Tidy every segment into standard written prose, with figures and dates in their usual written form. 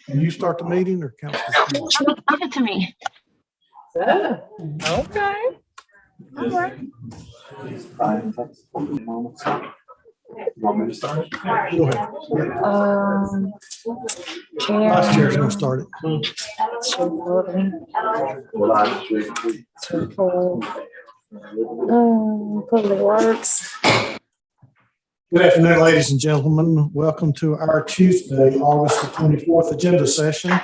Can you start the meeting or council? Give it to me. Okay. All right. Want me to start? Go ahead. Vice chair's gonna start it. Public Works. Good afternoon, ladies and gentlemen. Welcome to our Tuesday, August the 24th agenda session.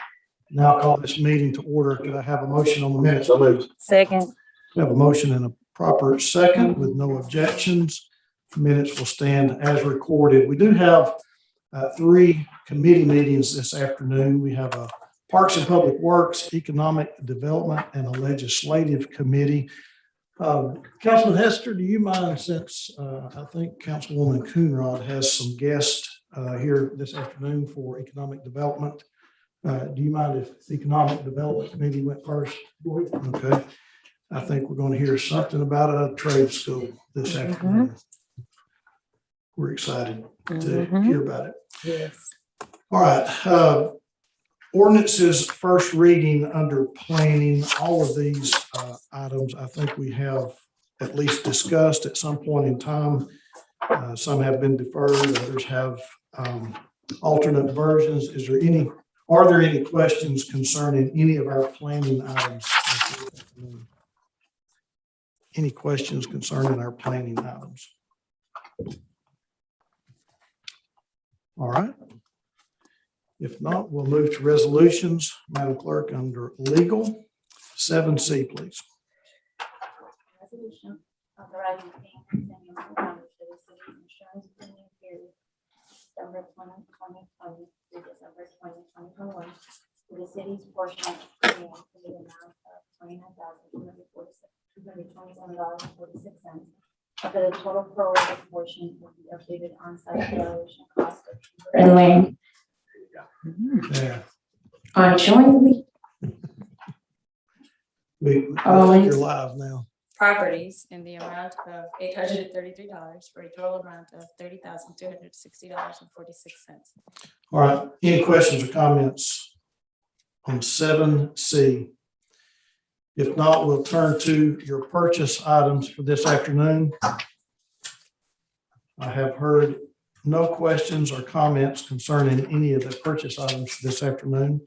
Now call this meeting to order. Could I have a motion on the minutes, please? Second. We have a motion and a proper second with no objections. Minutes will stand as recorded. We do have three committee meetings this afternoon. We have a Parks and Public Works, Economic Development, and a Legislative Committee. Councilman Hester, do you mind, since I think Councilwoman Coonrod has some guests here this afternoon for Economic Development? Do you mind if the Economic Development Committee went first? Okay. I think we're going to hear something about a trade school this afternoon. We're excited to hear about it. Yes. All right. Ordinances first reading under planning. All of these items I think we have at least discussed at some point in time. Some have been deferred, others have alternate versions. Are there any questions concerning any of our planning items? Any questions concerning our planning items? All right. If not, we'll move to resolutions. Madam Clerk, under legal, 7C, please. Resolution authorizing payment and coverage for the city's insurance premium period December 2020 through December 2021 for the city's portion of premium in the amount of $29,227.46. For the total prorated portion will be updated on-site evaluation cost of And Lane. Yeah. Jointly Owens. You're live now. Properties in the amount of $833 for a total amount of $30,260.46. All right. Any questions or comments on 7C? If not, we'll turn to your purchase items for this afternoon. I have heard no questions or comments concerning any of the purchase items this afternoon.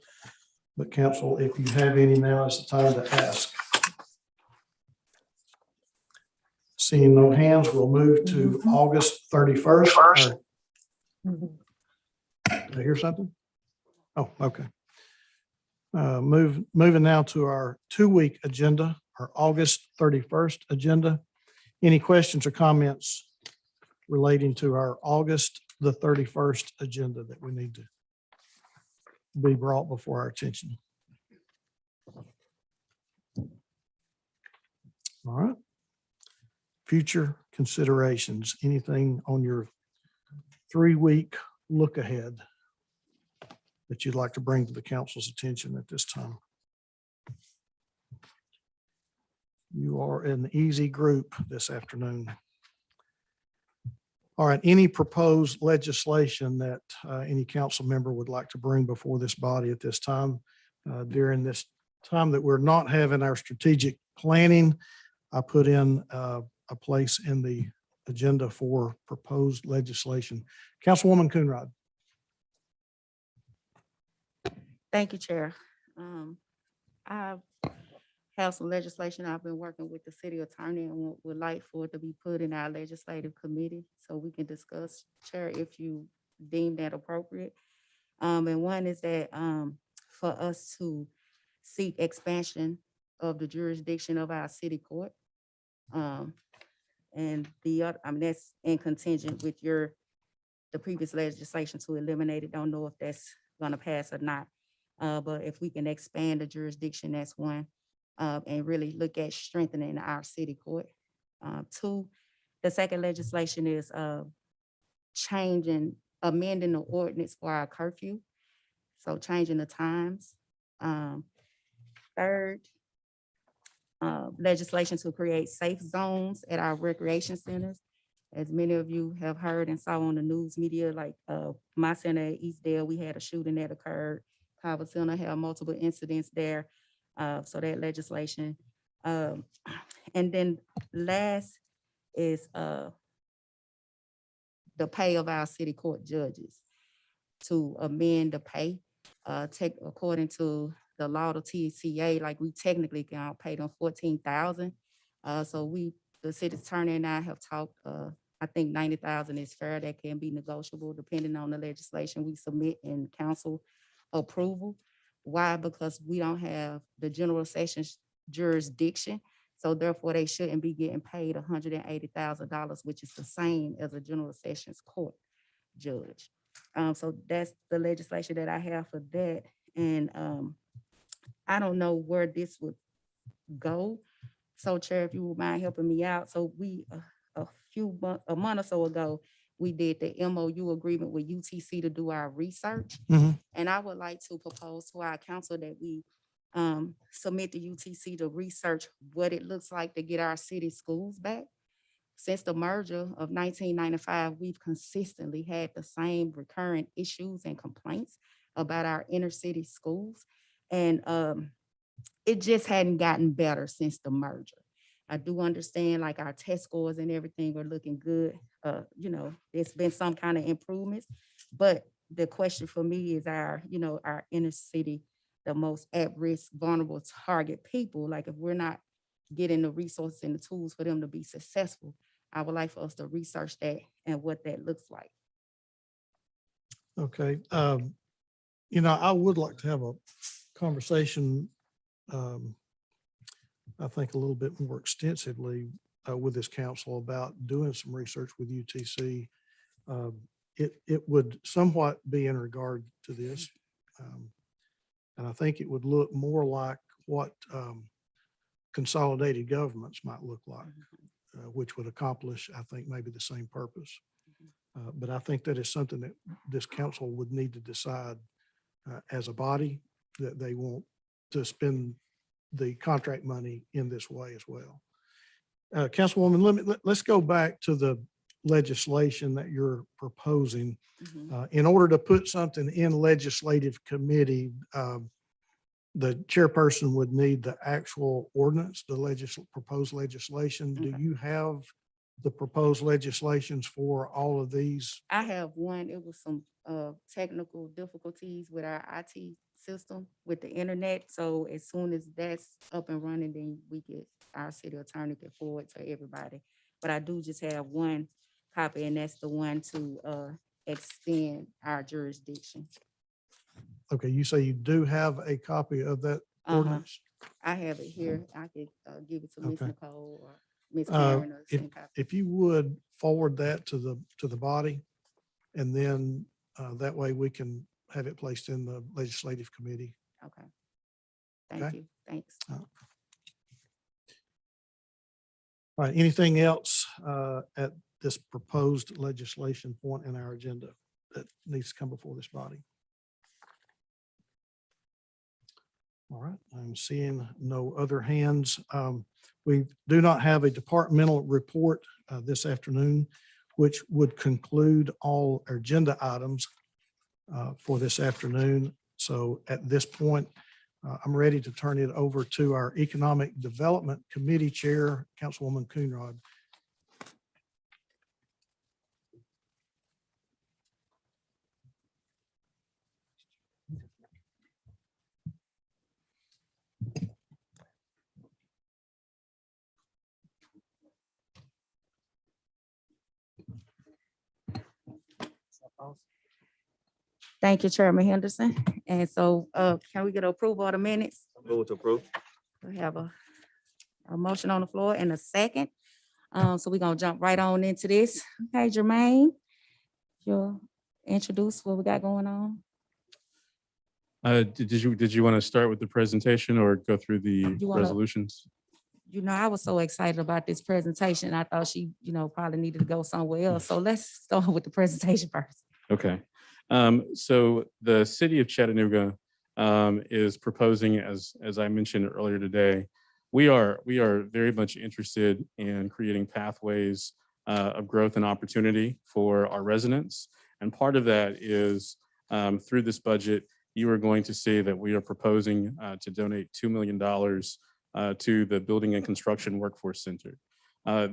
But council, if you have any, now is the time to ask. Seeing no hands, we'll move to August 31st. Did I hear something? Oh, okay. Moving now to our 2-week agenda, our August 31st agenda. Any questions or comments relating to our August the 31st agenda that we need to be brought before our attention? All right. Future considerations, anything on your 3-week look ahead that you'd like to bring to the council's attention at this time? You are an easy group this afternoon. All right, any proposed legislation that any council member would like to bring before this body at this time? During this time that we're not having our strategic planning, I put in a place in the agenda for proposed legislation. Councilwoman Coonrod. Thank you, Chair. I have some legislation I've been working with the city attorney and would like for it to be put in our legislative committee so we can discuss, Chair, if you deem that appropriate. And one is that for us to seek expansion of the jurisdiction of our city court. And the other, that's in contingent with the previous legislation to eliminate it. Don't know if that's gonna pass or not. But if we can expand the jurisdiction, that's one. And really look at strengthening our city court. 2, the second legislation is amending the ordinance for our curfew. So changing the times. 3rd, legislation to create safe zones at our recreation centers. As many of you have heard and saw on the news media, like my center at Eastdale, we had a shooting that occurred. Carver Center had multiple incidents there. So that legislation. And then last is the pay of our city court judges, to amend the pay, according to the law to TCA, like we technically can pay them $14,000. So the city attorney and I have talked, I think $90,000 is fair. That can be negotiable depending on the legislation we submit in council approval. Why? Because we don't have the general sessions jurisdiction. So therefore they shouldn't be getting paid $180,000, which is the same as a general sessions court judge. So that's the legislation that I have for that. And I don't know where this would go. So Chair, if you would mind helping me out. So we, a month or so ago, we did the MOU agreement with UTC to do our research. And I would like to propose to our council that we submit to UTC to research what it looks like to get our city schools back. Since the merger of 1995, we've consistently had the same recurrent issues and complaints about our inner city schools. And it just hadn't gotten better since the merger. I do understand like our test scores and everything are looking good. There's been some kind of improvements, but the question for me is our inner city, the most at-risk, vulnerable target people. Like if we're not getting the resources and the tools for them to be successful, I would like for us to research that and what that looks like. Okay. I would like to have a conversation, I think a little bit more extensively with this council about doing some research with UTC. It would somewhat be in regard to this. And I think it would look more like what consolidated governments might look like, which would accomplish, I think, maybe the same purpose. But I think that is something that this council would need to decide as a body, that they want to spend the contract money in this way as well. Councilwoman, let's go back to the legislation that you're proposing. In order to put something in legislative committee, the chairperson would need the actual ordinance, the proposed legislation. Do you have the proposed legislations for all of these? I have one, it was some technical difficulties with our IT system with the internet. So as soon as that's up and running, then our city attorney can forward to everybody. But I do just have one copy, and that's the one to extend our jurisdiction. Okay, you say you do have a copy of that Uh-huh. ordinance? I have it here. I could give it to Ms. Okay. Nicole or Ms. Karen or send copy. If you would forward that to the body, and then that way we can have it placed in the legislative committee. Okay. Thank Okay. you. Thanks. All right, anything else at this proposed legislation point in our agenda that needs to come before this body? All right, I'm seeing no other hands. We do not have a departmental report this afternoon, which would conclude all our agenda items for this afternoon. So at this point, I'm ready to turn it over to our Economic Development Committee Chair, Councilwoman Coonrod. Thank you, Chairman Henderson. And so can we get approval of the minutes? Move to approve. We have a motion on the floor and a second. So we're gonna jump right on into this. Okay, Jermaine, you'll introduce what we got going on. Did you want to start with the presentation or go through the You wanna- resolutions? You know, I was so excited about this presentation. I thought she, probably needed to go somewhere else. So let's start with the presentation first. Okay. So the city of Chattanooga is proposing, as I mentioned earlier today, we are very much interested in creating pathways of growth and opportunity for our residents. And part of that is through this budget, you are going to see that we are proposing to donate $2 million to the Building and Construction Workforce Center.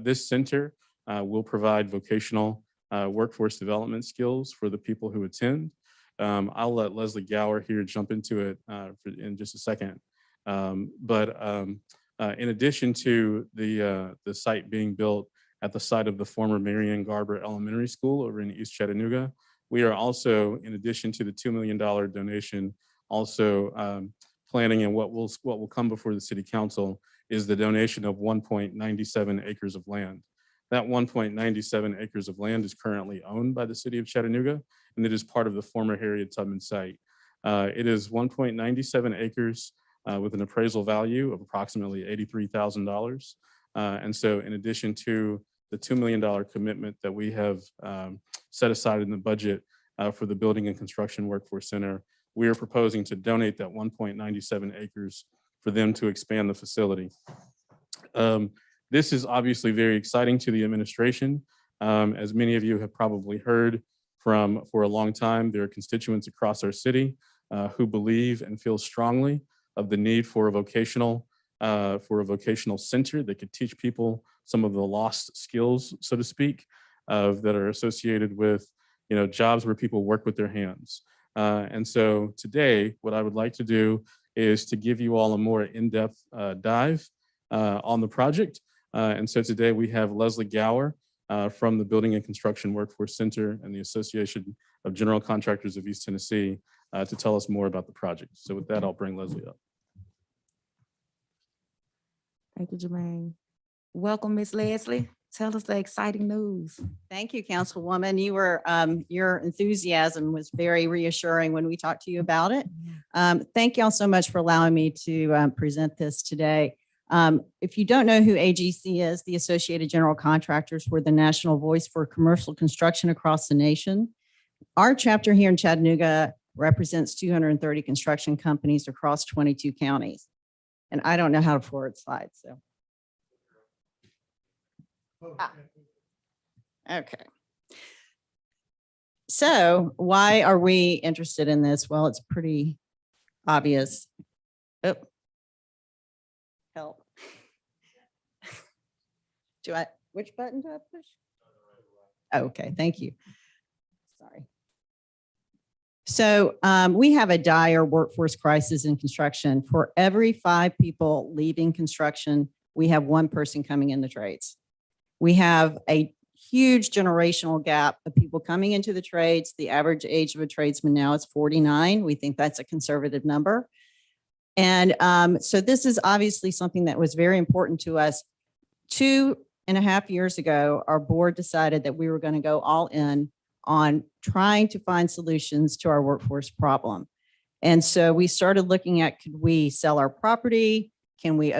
This center will provide vocational workforce development skills for the people who attend. I'll let Leslie Gower here jump into it in just a second. But in addition to the site being built at the site of the former Marion Garber Elementary School over in East Chattanooga, we are also, in addition to the $2 million donation, also planning, and what will come before the city council is the donation of 1.97 acres of land. That 1.97 acres of land is currently owned by the city of Chattanooga, and it is part of the former Harriet Tubman site. It is 1.97 acres with an appraisal value of approximately $83,000. And so in addition to the $2 million commitment that we have set aside in the budget for the Building and Construction Workforce Center, we are proposing to donate that 1.97 acres for them to expand the facility. This is obviously very exciting to the administration. As many of you have probably heard for a long time, there are constituents across our city who believe and feel strongly of the need for a vocational center that could teach people some of the lost skills, so to speak, that are associated with jobs where people work with their hands. And so today, what I would like to do is to give you all a more in-depth dive on the project. And so today we have Leslie Gower from the Building and Construction Workforce Center and the Association of General Contractors of East Tennessee to tell us more about the project. So with that, I'll bring Leslie up. Thank you, Jermaine. Welcome, Ms. Leslie. Tell us the exciting news. Thank you, Councilwoman. Your enthusiasm was very reassuring when we talked to you about it. Thank y'all so much for allowing me to present this today. If you don't know who AGC is, the Associated General Contractors, we're the national voice for commercial construction across the nation. Our chapter here in Chattanooga represents 230 construction companies across 22 counties. And I don't know how to forward slides, so. Okay. So why are we interested in this? Well, it's pretty obvious. Oh. Help. Which button do I push? Okay, thank you. Sorry. So we have a dire workforce crisis in construction. For every 5 people leaving construction, we have 1 person coming in the trades. We have a huge generational gap of people coming into the trades. The average age of a tradesman now is 49. We think that's a conservative number. And so this is obviously something that was very important to us. 2.5 years ago, our board decided that we were going to go all in on trying to find solutions to our workforce problem. And so we started looking at, could we sell our property? Can we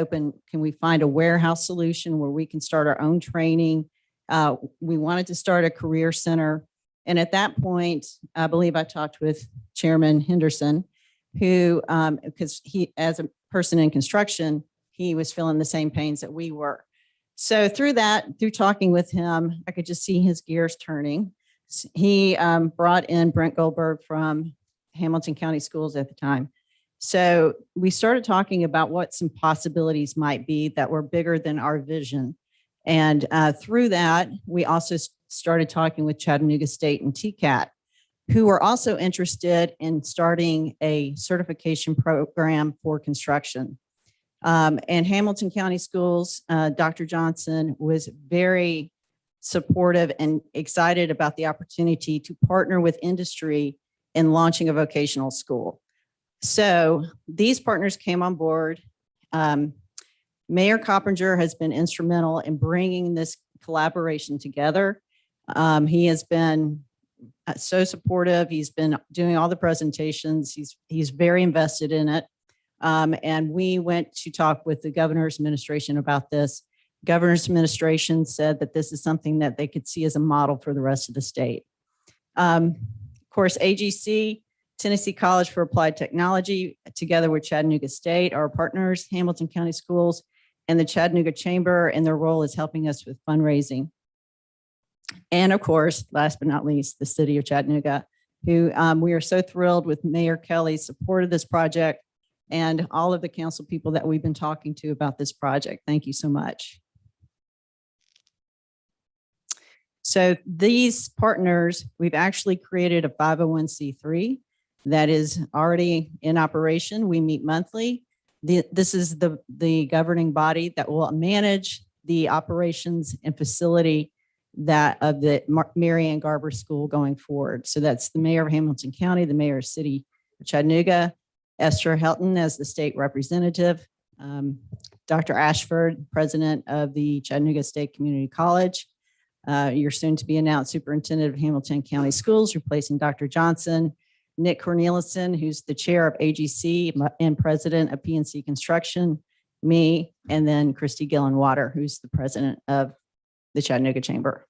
find a warehouse solution where we can start our own training? We wanted to start a career center. And at that point, I believe I talked with Chairman Henderson, who, because he, as a person in construction, he was feeling the same pains that we were. So through talking with him, I could just see his gears turning. He brought in Brent Goldberg from Hamilton County Schools at the time. So we started talking about what some possibilities might be that were bigger than our vision. And through that, we also started talking with Chattanooga State and TCAT, who were also interested in starting a certification program for construction. And Hamilton County Schools, Dr. Johnson was very supportive and excited about the opportunity to partner with industry in launching a vocational school. So these partners came on board. Mayor Coppinger has been instrumental in bringing this collaboration together. He has been so supportive. He's been doing all the presentations. He's very invested in it. And we went to talk with the governor's administration about this. Governor's administration said that this is something that they could see as a model for the rest of the state. Of course, AGC, Tennessee College for Applied Technology, together with Chattanooga State, our partners, Hamilton County Schools, and the Chattanooga Chamber, and their role is helping us with fundraising. And of course, last but not least, the city of Chattanooga, who we are so thrilled with Mayor Kelly's support of this project and all of the council people that we've been talking to about this project. Thank you so much. So these partners, we've actually created a 501c3 that is already in operation. We meet monthly. This is the governing body that will manage the operations and facility that of the Mary Ann Garber School going forward. So that's the mayor of Hamilton County, the mayor of city of Chattanooga, Esther Helton as the state representative, Dr. Ashford, president of the Chattanooga State Community College, your soon to be announced superintendent of Hamilton County Schools, replacing Dr. Johnson, Nick Cornelison, who's the chair of AGC and president of PNC Construction, me, and then Christy Gillen-Water, who's the president of the Chattanooga Chamber.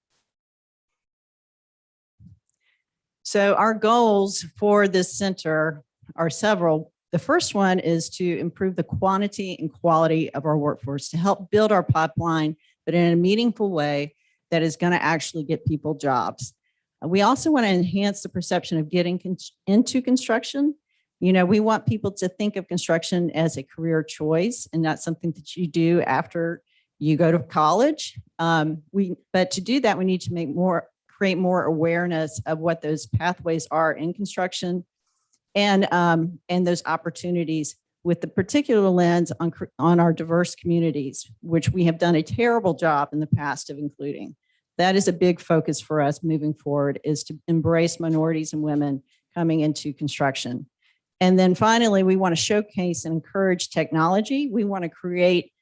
So our goals for this center are several. The first one is to improve the quantity and quality of our workforce to help build our pipeline, but in a meaningful way that is going to actually get people jobs. We also want to enhance the perception of getting into construction. You know, we want people to think of construction as a career choice and not something that you do after you go to college. But to do that, we need to create more awareness of what those pathways are in construction and those opportunities with the particular lens on our diverse communities, which we have done a terrible job in the past of including. That is a big focus for us moving forward, is to embrace minorities and women coming into construction. And then finally, we want to showcase and encourage technology. We want to create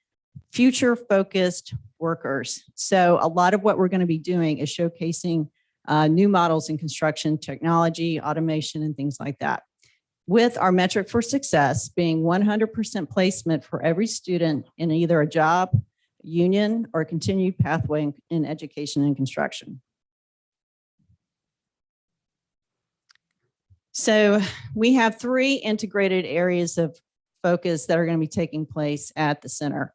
future-focused workers. So a lot of what we're going to be doing is showcasing new models in construction, technology, automation, and things like that, with our metric for success being 100% placement for every student in either a job, union, or continued pathway in education and construction. So we have 3 integrated areas of focus that are going to be taking place at the center.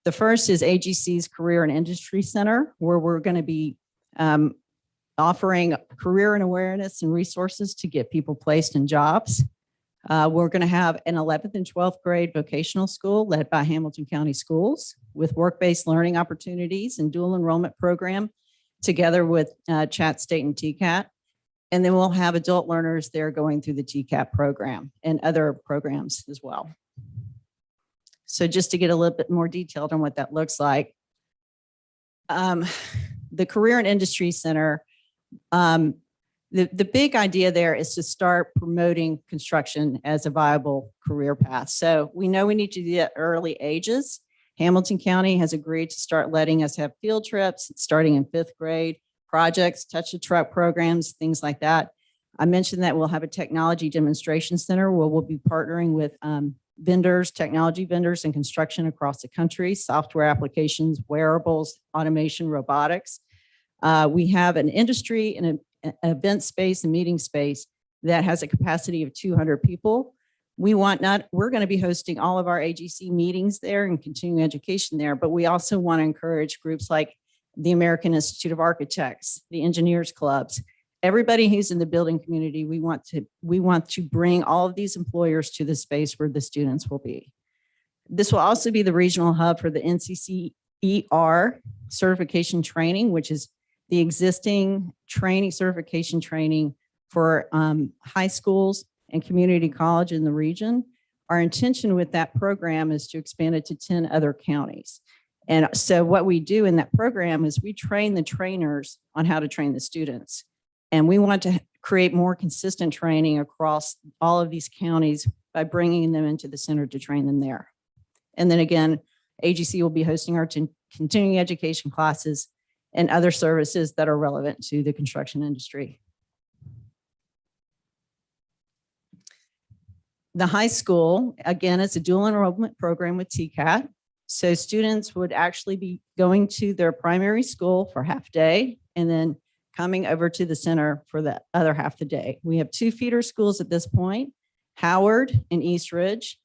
The first is AGC's Career and Industry Center, where we're going to be offering career and awareness and resources to get people placed in jobs. We're going to have an 11th and 12th grade vocational school led by Hamilton County Schools with work-based learning opportunities and dual enrollment program together with Chat State and TCAT. And then we'll have adult learners there going through the TCAT program and other programs as well. So just to get a little bit more detailed on what that looks like. The Career and Industry Center, the big idea there is to start promoting construction as a viable career path. So we know we need to do that early ages. Hamilton County has agreed to start letting us have field trips starting in 5th grade, projects, touch the truck programs, things like that. I mentioned that we'll have a technology demonstration center where we'll be partnering with vendors, technology vendors and construction across the country, software applications, wearables, automation, robotics. We have an industry and an event space and meeting space that has a capacity of 200 people. We're going to be hosting all of our AGC meetings there and continuing education there, but we also want to encourage groups like the American Institute of Architects, the engineers clubs, everybody who's in the building community. We want to bring all of these employers to the space where the students will be. This will also be the regional hub for the NCCER certification training, which is the existing certification training for high schools and community college in the region. Our intention with that program is to expand it to 10 other counties. And so what we do in that program is we train the trainers on how to train the students. And we want to create more consistent training across all of these counties by bringing them into the center to train them there. And then again, AGC will be hosting our continuing education classes and other services that are relevant to the construction industry. The high school, again, is a dual enrollment program with TCAT. So students would actually be going to their primary school for half day and then coming over to the center for the other half the day. We have 2 feeder schools at this point, Howard and East Ridge.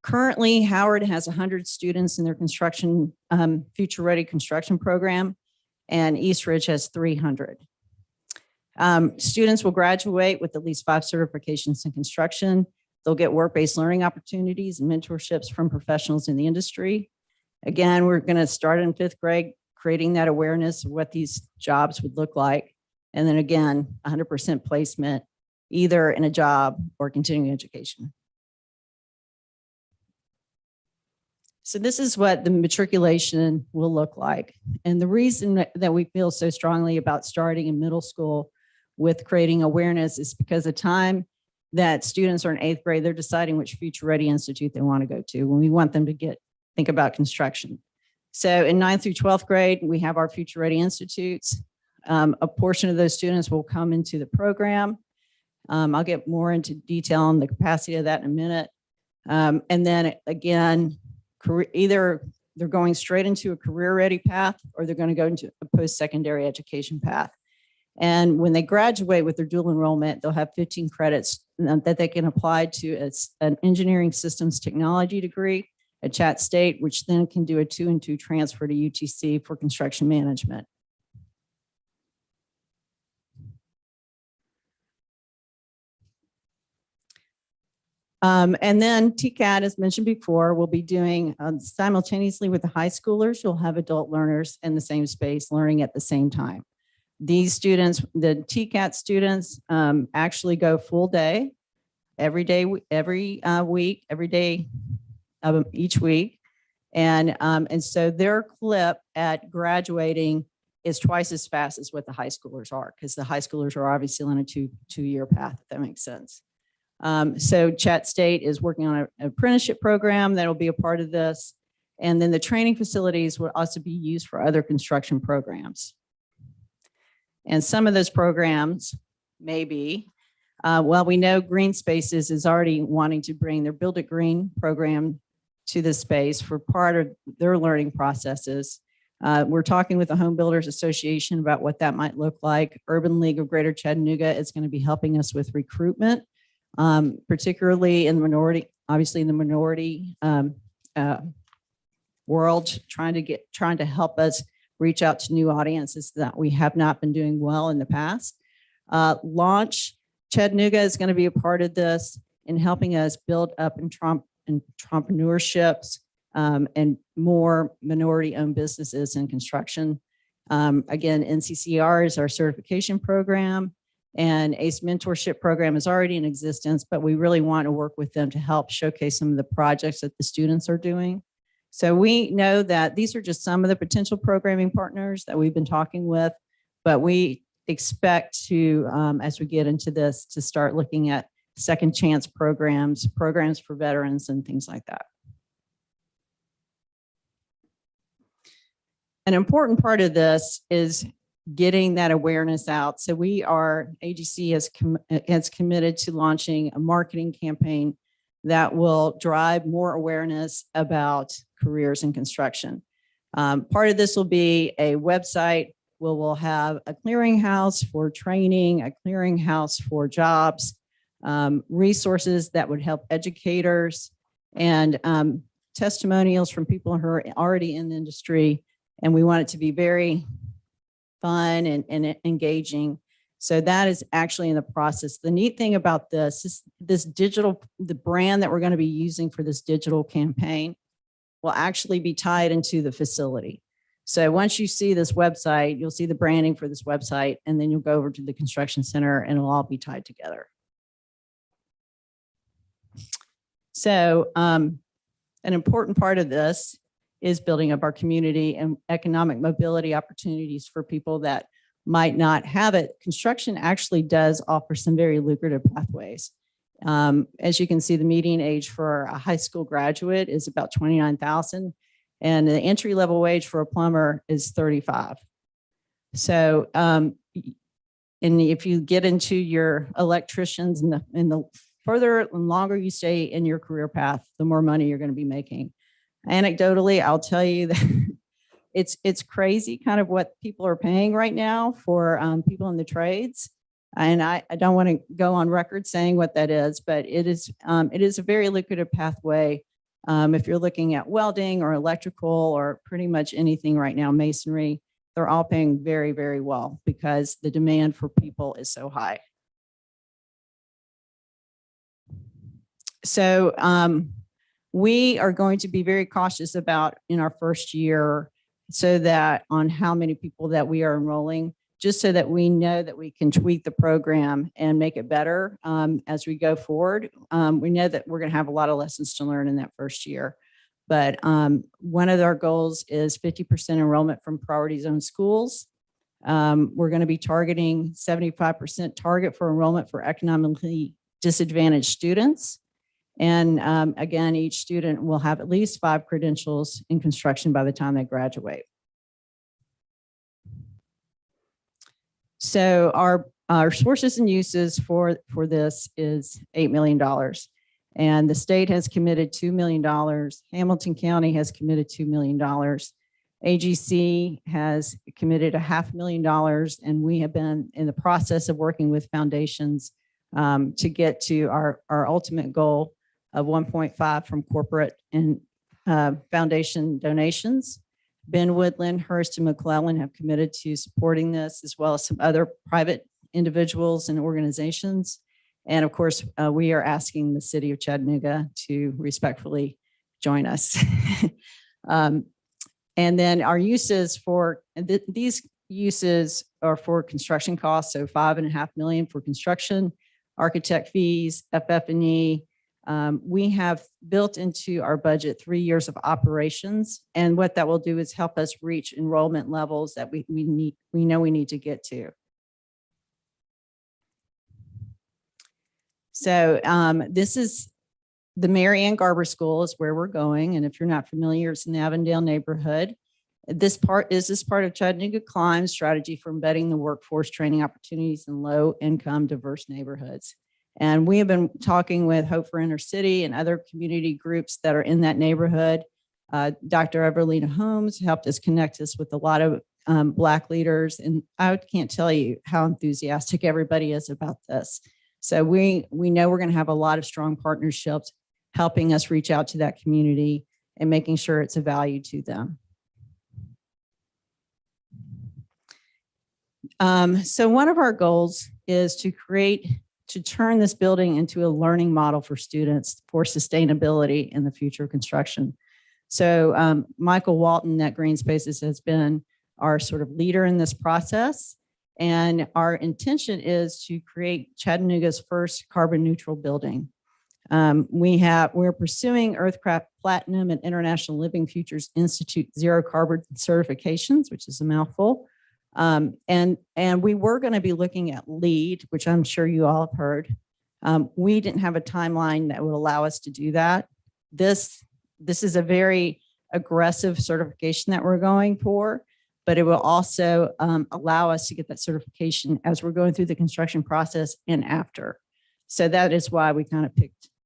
Currently, Howard has 100 students in their construction, future ready construction program, and East Ridge has 300. Students will graduate with at least 5 certifications in construction. They'll get work-based learning opportunities and mentorships from professionals in the industry. Again, we're going to start in 5th grade, creating that awareness of what these jobs would look like. And then again, 100% placement, either in a job or continuing education. So this is what the matriculation will look like. And the reason that we feel so strongly about starting in middle school with creating awareness is because the time that students are in 8th grade, they're deciding which future ready institute they want to go to when we want them to think about construction. So in 9th through 12th grade, we have our future ready institutes. A portion of those students will come into the program. I'll get more into detail on the capacity of that in a minute. And then again, either they're going straight into a career ready path or they're going to go into a post-secondary education path. And when they graduate with their dual enrollment, they'll have 15 credits that they can apply to an engineering systems technology degree at Chat State, which then can do a 2-and-2 transfer to UTC for construction management. And then TCAT, as mentioned before, will be doing simultaneously with the high schoolers. You'll have adult learners in the same space learning at the same time. These students, the TCAT students, actually go full day, every day, every week, every day each week. And so their clip at graduating is twice as fast as what the high schoolers are, because the high schoolers are obviously on a two-year path, if that makes sense. So Chat State is working on an apprenticeship program that will be a part of this. And then the training facilities will also be used for other construction programs. And some of those programs may be, well, we know Green Spaces is already wanting to bring their Build It Green program to this space for part of their learning processes. We're talking with the Home Builders Association about what that might look like. Urban League of Greater Chattanooga is going to be helping us with recruitment, particularly in the minority, obviously in the minority world, trying to help us reach out to new audiences that we have not been doing well in the past. Launch Chattanooga is going to be a part of this, in helping us build up entrepreneurships and more minority-owned businesses in construction. Again, NCCR is our certification program, and ACE mentorship program is already in existence, but we really want to work with them to help showcase some of the projects that the students are doing. So we know that these are just some of the potential programming partners that we've been talking with, but we expect to, as we get into this, to start looking at second chance programs, programs for veterans and things like that. An important part of this is getting that awareness out. So AGC has committed to launching a marketing campaign that will drive more awareness about careers in construction. Part of this will be a website where we'll have a clearinghouse for training, a clearinghouse for jobs, resources that would help educators, and testimonials from people who are already in the industry. And we want it to be very fun and engaging. So that is actually in the process. The neat thing about this is the brand that we're going to be using for this digital campaign will actually be tied into the facility. So once you see this website, you'll see the branding for this website, and then you'll go over to the construction center and it'll all be tied together. So an important part of this is building up our community and economic mobility opportunities for people that might not have it. Construction actually does offer some very lucrative pathways. As you can see, the median age for a high school graduate is about 29,000, and the entry level wage for a plumber is 35. So, and if you get into your electricians and the further and longer you stay in your career path, the more money you're going to be making. Anecdotally, I'll tell you that it's crazy kind of what people are paying right now for people in the trades. And I don't want to go on record saying what that is, but it is a very lucrative pathway. If you're looking at welding or electrical or pretty much anything right now, masonry, they're all paying very, very well because the demand for people is so high. So we are going to be very cautious about in our first year, so that on how many people that we are enrolling, just so that we know that we can tweak the program and make it better as we go forward. We know that we're going to have a lot of lessons to learn in that first year, but one of our goals is 50% enrollment from priority zone schools. We're going to be targeting 75% target for enrollment for economically disadvantaged students. And again, each student will have at least 5 credentials in construction by the time they graduate. So our sources and uses for this is $8 million. And the state has committed $2 million. Hamilton County has committed $2 million. AGC has committed $500,000, and we have been in the process of working with foundations to get to our ultimate goal of 1.5 from corporate and foundation donations. Ben Woodland, Hurst, and McClellan have committed to supporting this, as well as some other private individuals and organizations. And of course, we are asking the city of Chattanooga to respectfully join us. And then our uses for, these uses are for construction costs, so $5.5 million for construction, architect fees, FF&E. We have built into our budget 3 years of operations, and what that will do is help us reach enrollment levels that we know we need to get to. So this is the Mary Ann Garber School is where we're going, and if you're not familiar, it's in the Avondale neighborhood. This part of Chattanooga Climb's strategy for embedding the workforce training opportunities in low-income, diverse neighborhoods. And we have been talking with Hope for Inner City and other community groups that are in that neighborhood. Dr. Everlina Holmes helped us connect us with a lot of Black leaders. And I can't tell you how enthusiastic everybody is about this. So we know we're going to have a lot of strong partnerships helping us reach out to that community and making sure it's a value to them. So one of our goals is to create to turn this building into a learning model for students for sustainability in the future of construction. So Michael Walton at Green Spaces has been our sort of leader in this process. And our intention is to create Chattanooga's first carbon neutral building. We're pursuing Earthcraft Platinum and International Living Futures Institute Zero Carbon certifications, which is a mouthful. And we were going to be looking at LEED, which I'm sure you all have heard. We didn't have a timeline that would allow us to do that. This is a very aggressive certification that we're going for, but it will also allow us to get that certification as we're going through the construction process and after. So that is why we kind of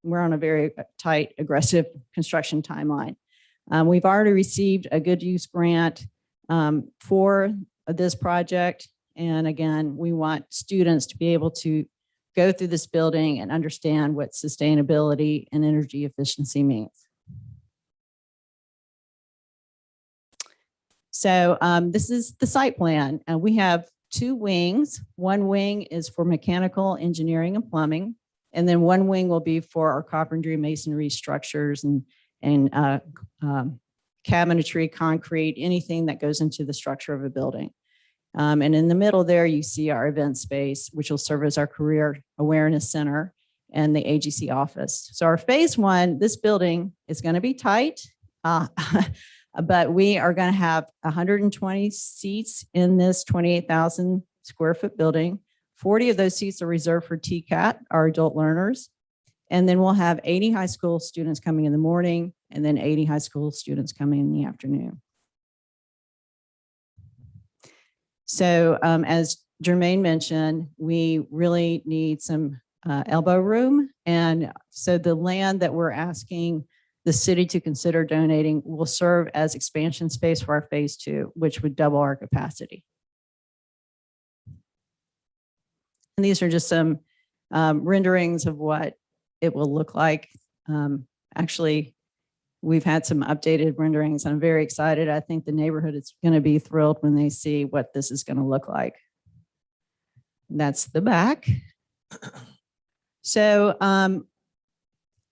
we're on a very tight, aggressive construction timeline. We've already received a good use grant for this project. And again, we want students to be able to go through this building and understand what sustainability and energy efficiency means. So this is the site plan. We have 2 wings. One wing is for mechanical engineering and plumbing. And then one wing will be for our carpentry, masonry structures and cabinetry, concrete, anything that goes into the structure of a building. And in the middle there, you see our event space, which will serve as our career awareness center and the AGC office. So our phase 1, this building is going to be tight, but we are going to have 120 seats in this 28,000 square foot building. 40 of those seats are reserved for TCAT, our adult learners. And then we'll have 80 high school students coming in the morning and then 80 high school students coming in the afternoon. So as Jermaine mentioned, we really need some elbow room. And so the land that we're asking the city to consider donating will serve as expansion space for our phase 2, which would double our capacity. And these are just some renderings of what it will look like. Actually, we've had some updated renderings. I'm very excited. I think the neighborhood is going to be thrilled when they see what this is going to look like. That's the back. So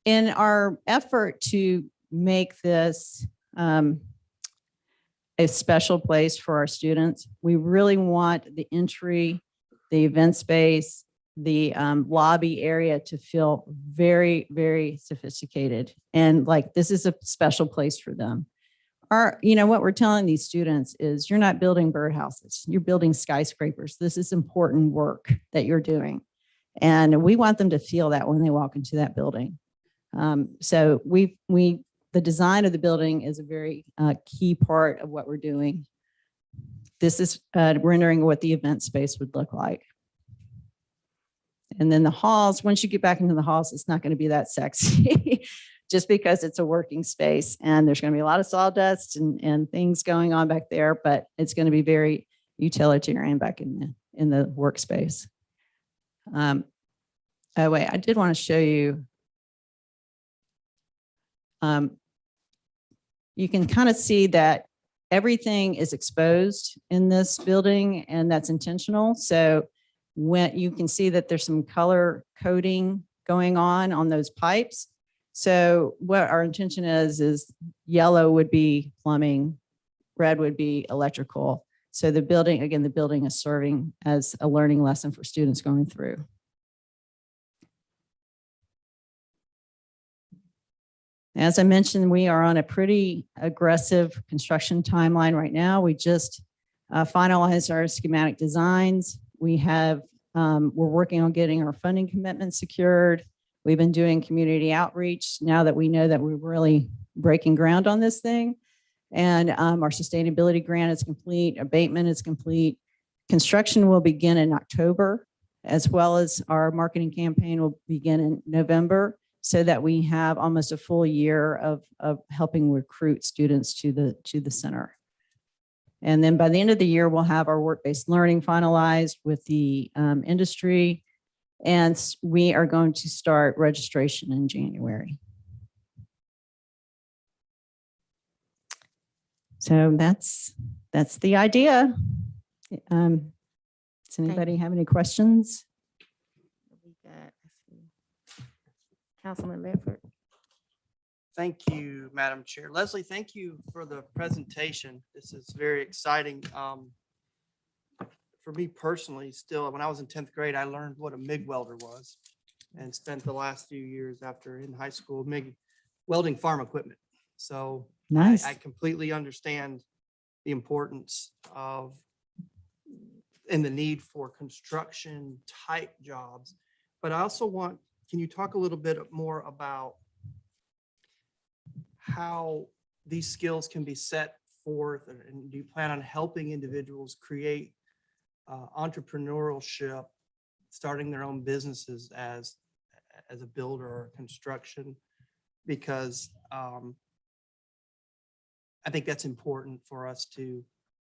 in our effort to make this a special place for our students, we really want the entry, the event space, the lobby area to feel very, very sophisticated. And like, this is a special place for them. What we're telling these students is you're not building birdhouses, you're building skyscrapers. This is important work that you're doing. And we want them to feel that when they walk into that building. So the design of the building is a very key part of what we're doing. This is rendering what the event space would look like. And then the halls, once you get back into the halls, it's not going to be that sexy just because it's a working space and there's going to be a lot of sawdust and things going on back there, but it's going to be very utilitarian back in the workspace. Oh wait, I did want to show you. You can kind of see that everything is exposed in this building, and that's intentional. So when you can see that there's some color coding going on those pipes. So what our intention is yellow would be plumbing, red would be electrical. So the building is serving as a learning lesson for students going through. As I mentioned, we are on a pretty aggressive construction timeline right now. We just finalized our schematic designs. We're working on getting our funding commitment secured. We've been doing community outreach now that we know that we're really breaking ground on this thing. And our sustainability grant is complete, abatement is complete. Construction will begin in October, as well as our marketing campaign will begin in November, so that we have almost a full year of helping recruit students to the center. And then by the end of the year, we'll have our work-based learning finalized with the industry, and we are going to start registration in January. So that's the idea. Does anybody have any questions? We got Councilman Ledford. Thank you, Madam Chair. Leslie, thank you for the presentation. This is very exciting. For me personally, still, when I was in 10th grade, I learned what a MIG welder was and spent the last few years after in high school MIG welding farm equipment. So Nice. I completely understand the importance of and the need for construction type jobs. But I also can you talk a little bit more about how these skills can be set forth, and do you plan on helping individuals create entrepreneurship, starting their own businesses as a builder or construction? Because I think that's important for us to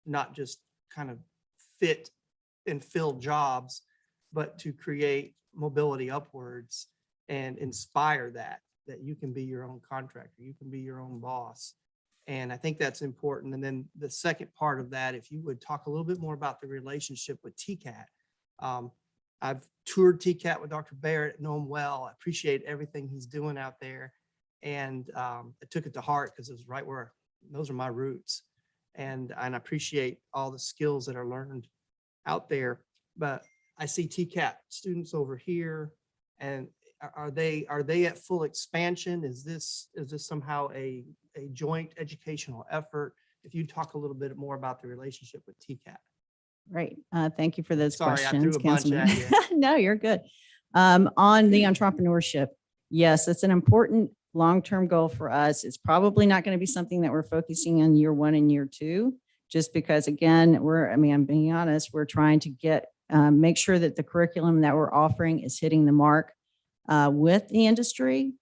not just kind of fit and fill jobs, but to create mobility upwards and inspire that you can be your own contractor, you can be your own boss. And I think that's important. And then the second part of that, if you would talk a little bit more about the relationship with TCAT. I've toured TCAT with Dr. Barrett, know him well. I appreciate everything he's doing out there. And I took it to heart because it was right where those are my roots. And I appreciate all the skills that are learned out there. But I see TCAT students over here, and are they at full expansion? Is this somehow a joint educational effort? If you talk a little bit more about the relationship with TCAT. Great. Thank you for those Sorry, I threw questions, a bunch at Councilman. No, you're good. On the entrepreneurship, yes, it's an important long-term goal for us. It's probably not going to be something that we're focusing on year 1 and year 2, just because, again, I'm being honest, we're trying to make sure that the curriculum that we're offering is hitting the mark with the industry.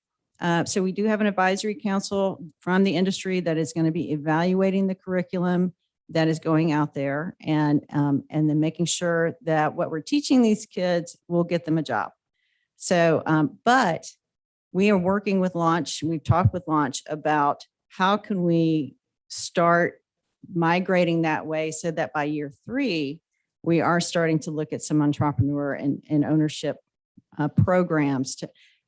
So we do have an advisory council from the industry that is going to be evaluating the curriculum that is going out there, and then making sure that what we're teaching these kids will get them a job. So, but we are working with Launch. We've talked with Launch about how can we start migrating that way so that by year 3, we are starting to look at some entrepreneur and ownership programs.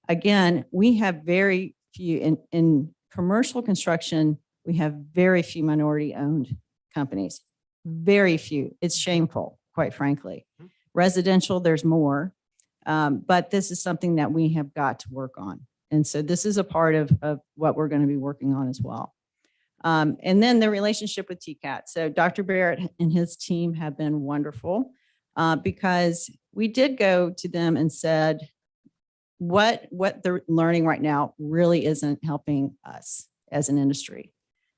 Again, we have very few in commercial construction. We have very few minority owned companies, very few. It's shameful, quite frankly. Residential, there's more, but this is something that we have got to work on. And so this is a part of what we're going to be working on as well. And then the relationship with TCAT. So Dr. Barrett and his team have been wonderful because we did go to them and said, what they're learning right now really isn't helping us as an industry.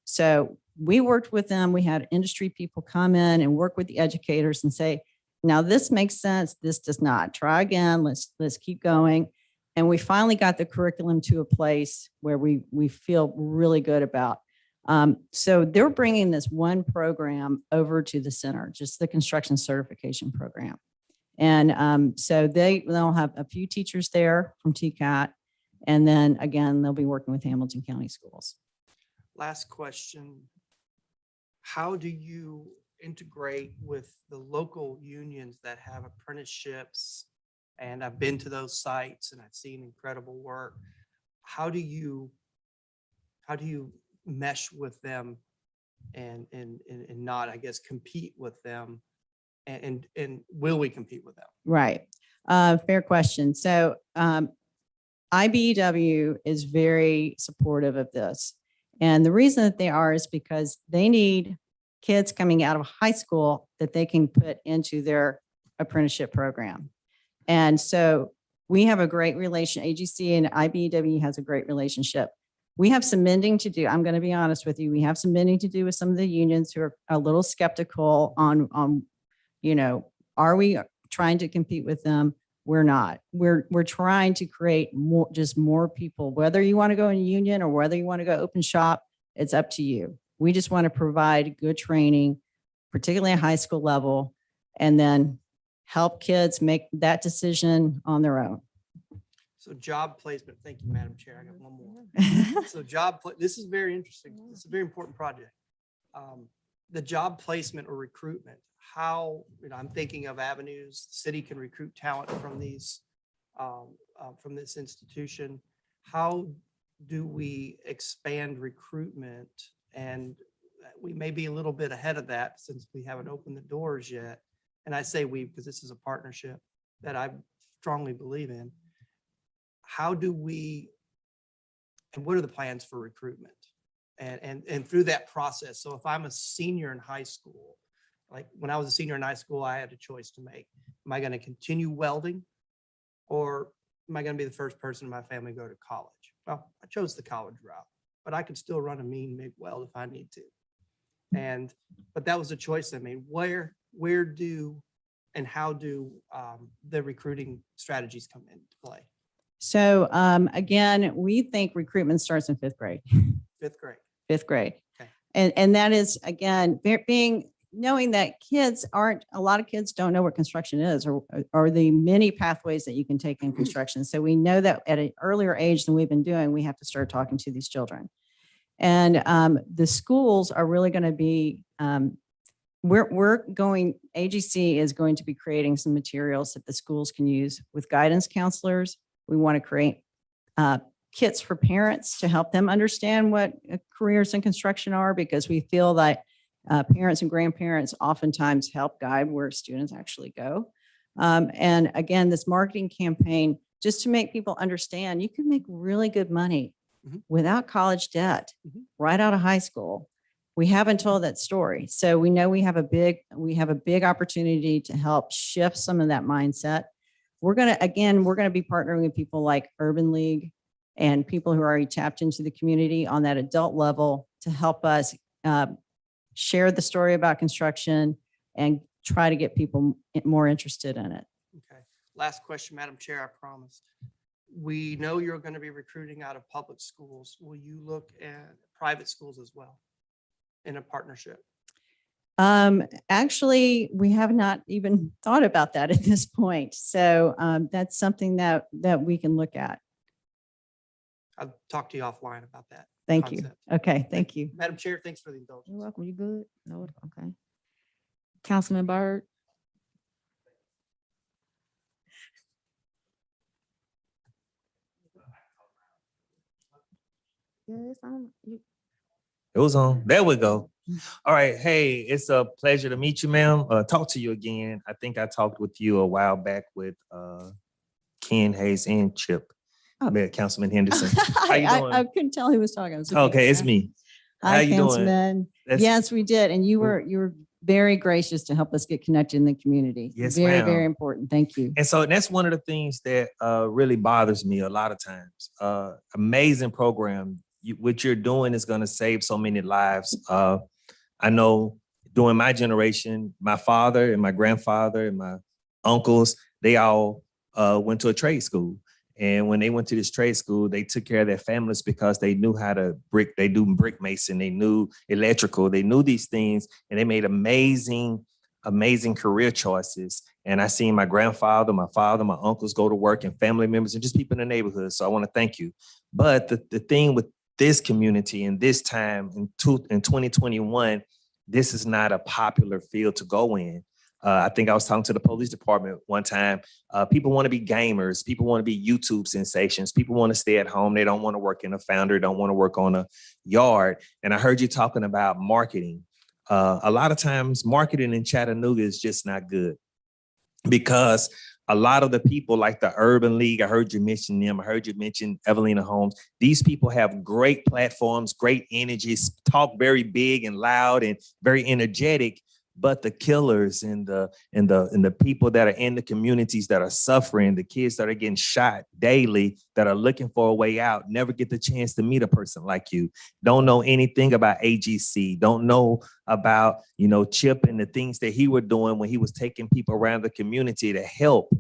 So we worked with them. We had industry people come in and work with the educators and say, now this makes sense. This does not. Try again. Let's keep going. And we finally got the curriculum to a place where we feel really good about. So they're bringing this one program over to the center, just the construction certification program. And so they'll have a few teachers there from TCAT. And then again, they'll be working with Hamilton County Schools. Last question. How do you integrate with the local unions that have apprenticeships? And I've been to those sites and I've seen incredible work. How do you mesh with them and not, I guess, compete with them? And will we compete with them? Right. Fair question. So IBEW is very supportive of this. And the reason that they are is because they need kids coming out of high school that they can put into their apprenticeship program. And so we have a great relation. AGC and IBEW has a great relationship. We have some mending to do. I'm going to be honest with you. We have some mending to do with some of the unions who are a little skeptical on are we trying to compete with them? We're not. We're trying to create more people, whether you want to go in a union or whether you want to go open shop, it's up to you. We just want to provide good training, particularly at high school level, and then help kids make that decision on their own. So job placement. Thank you, Madam Chair. I got one more. So this is very interesting. It's a very important project. The job placement or recruitment. How, I'm thinking of avenues the city can recruit talent from these, from this institution. how do we expand recruitment? And we may be a little bit ahead of that since we haven't opened the doors yet. And I say we, because this is a partnership that I strongly believe in. How do we, and what are the plans for recruitment? And through that process. So if I'm a senior in high school, like when I was a senior in high school, I had a choice to make. Am I going to continue welding, or am I going to be the first person in my family to go to college? Well, I chose the college route, but I could still run a mean MIG weld if I need to. But that was a choice I made. Where do and how do the recruiting strategies come into play? So again, we think recruitment starts in fifth grade. Fifth grade. Fifth grade. Okay. And that is, again, knowing that a lot of kids don't know what construction is or the many pathways that you can take in construction. So we know that at an earlier age than we've been doing, we have to start talking to these children. And the schools are really going to be, AGC is going to be creating some materials that the schools can use with guidance counselors. We want to create kits for parents to help them understand what careers in construction are, because we feel that parents and grandparents oftentimes help guide where students actually go. And again, this marketing campaign, just to make people understand, you can make really good money without college debt right out of high school. We haven't told that story. So we know we have a big opportunity to help shift some of that mindset. We're going to be partnering with people like Urban League and people who are already tapped into the community on that adult level to help us share the story about construction and try to get people more interested in it. Okay. Last question, Madam Chair, I promise. We know you're going to be recruiting out of public schools. Will you look at private schools as well in a partnership? Actually, we have not even thought about that at this point. So that's something that we can look at. I'll talk to you offline about that. Thank you. concept. Okay, thank you. Madam Chair, thanks for the indulgence. You're welcome. You good? No, okay. Councilman Byrd? Yes, It was on. There we go. All right. Hey, it's a pleasure to meet you, ma'am. Talk to you again. I think I talked with you a while back with Ken Hayes and Chip. Oh. Councilman Henderson. How you doing? I couldn't tell who was talking. I was looking Okay, at it's that. me. How Hi, you doing? Councilman. Yes, we did. And you were very gracious to help us get connected in the community. Yes, very, ma'am. very important. Thank you. And so that's one of the things that really bothers me a lot of times. Amazing program. What you're doing is going to save so many lives. I know during my generation, my father and my grandfather and my uncles, they all went to a trade school. And when they went to this trade school, they took care of their families because they knew how to they do brick mason, they knew electrical, they knew these things, and they made amazing career choices. And I seen my grandfather, my father, my uncles go to work, and family members and just people in the neighborhood. So I want to thank you. But the thing with this community in this time in 2021, this is not a popular field to go in. I think I was talking to the police department one time. People want to be gamers. People want to be YouTube sensations. People want to stay at home. They don't want to work in a foundry, don't want to work on a yard. And I heard you talking about marketing. A lot of times marketing in Chattanooga is just not good because a lot of the people like the Urban League, I heard you mention them. I heard you mention Evelina Holmes. These people have great platforms, great energies, talk very big and loud and very energetic. But the killers and the people that are in the communities that are suffering, the kids that are getting shot daily, that are looking for a way out, never get the chance to meet a person like you. Don't know anything about AGC. Don't know about, Chip and the things that he was doing when he was taking people around the community to help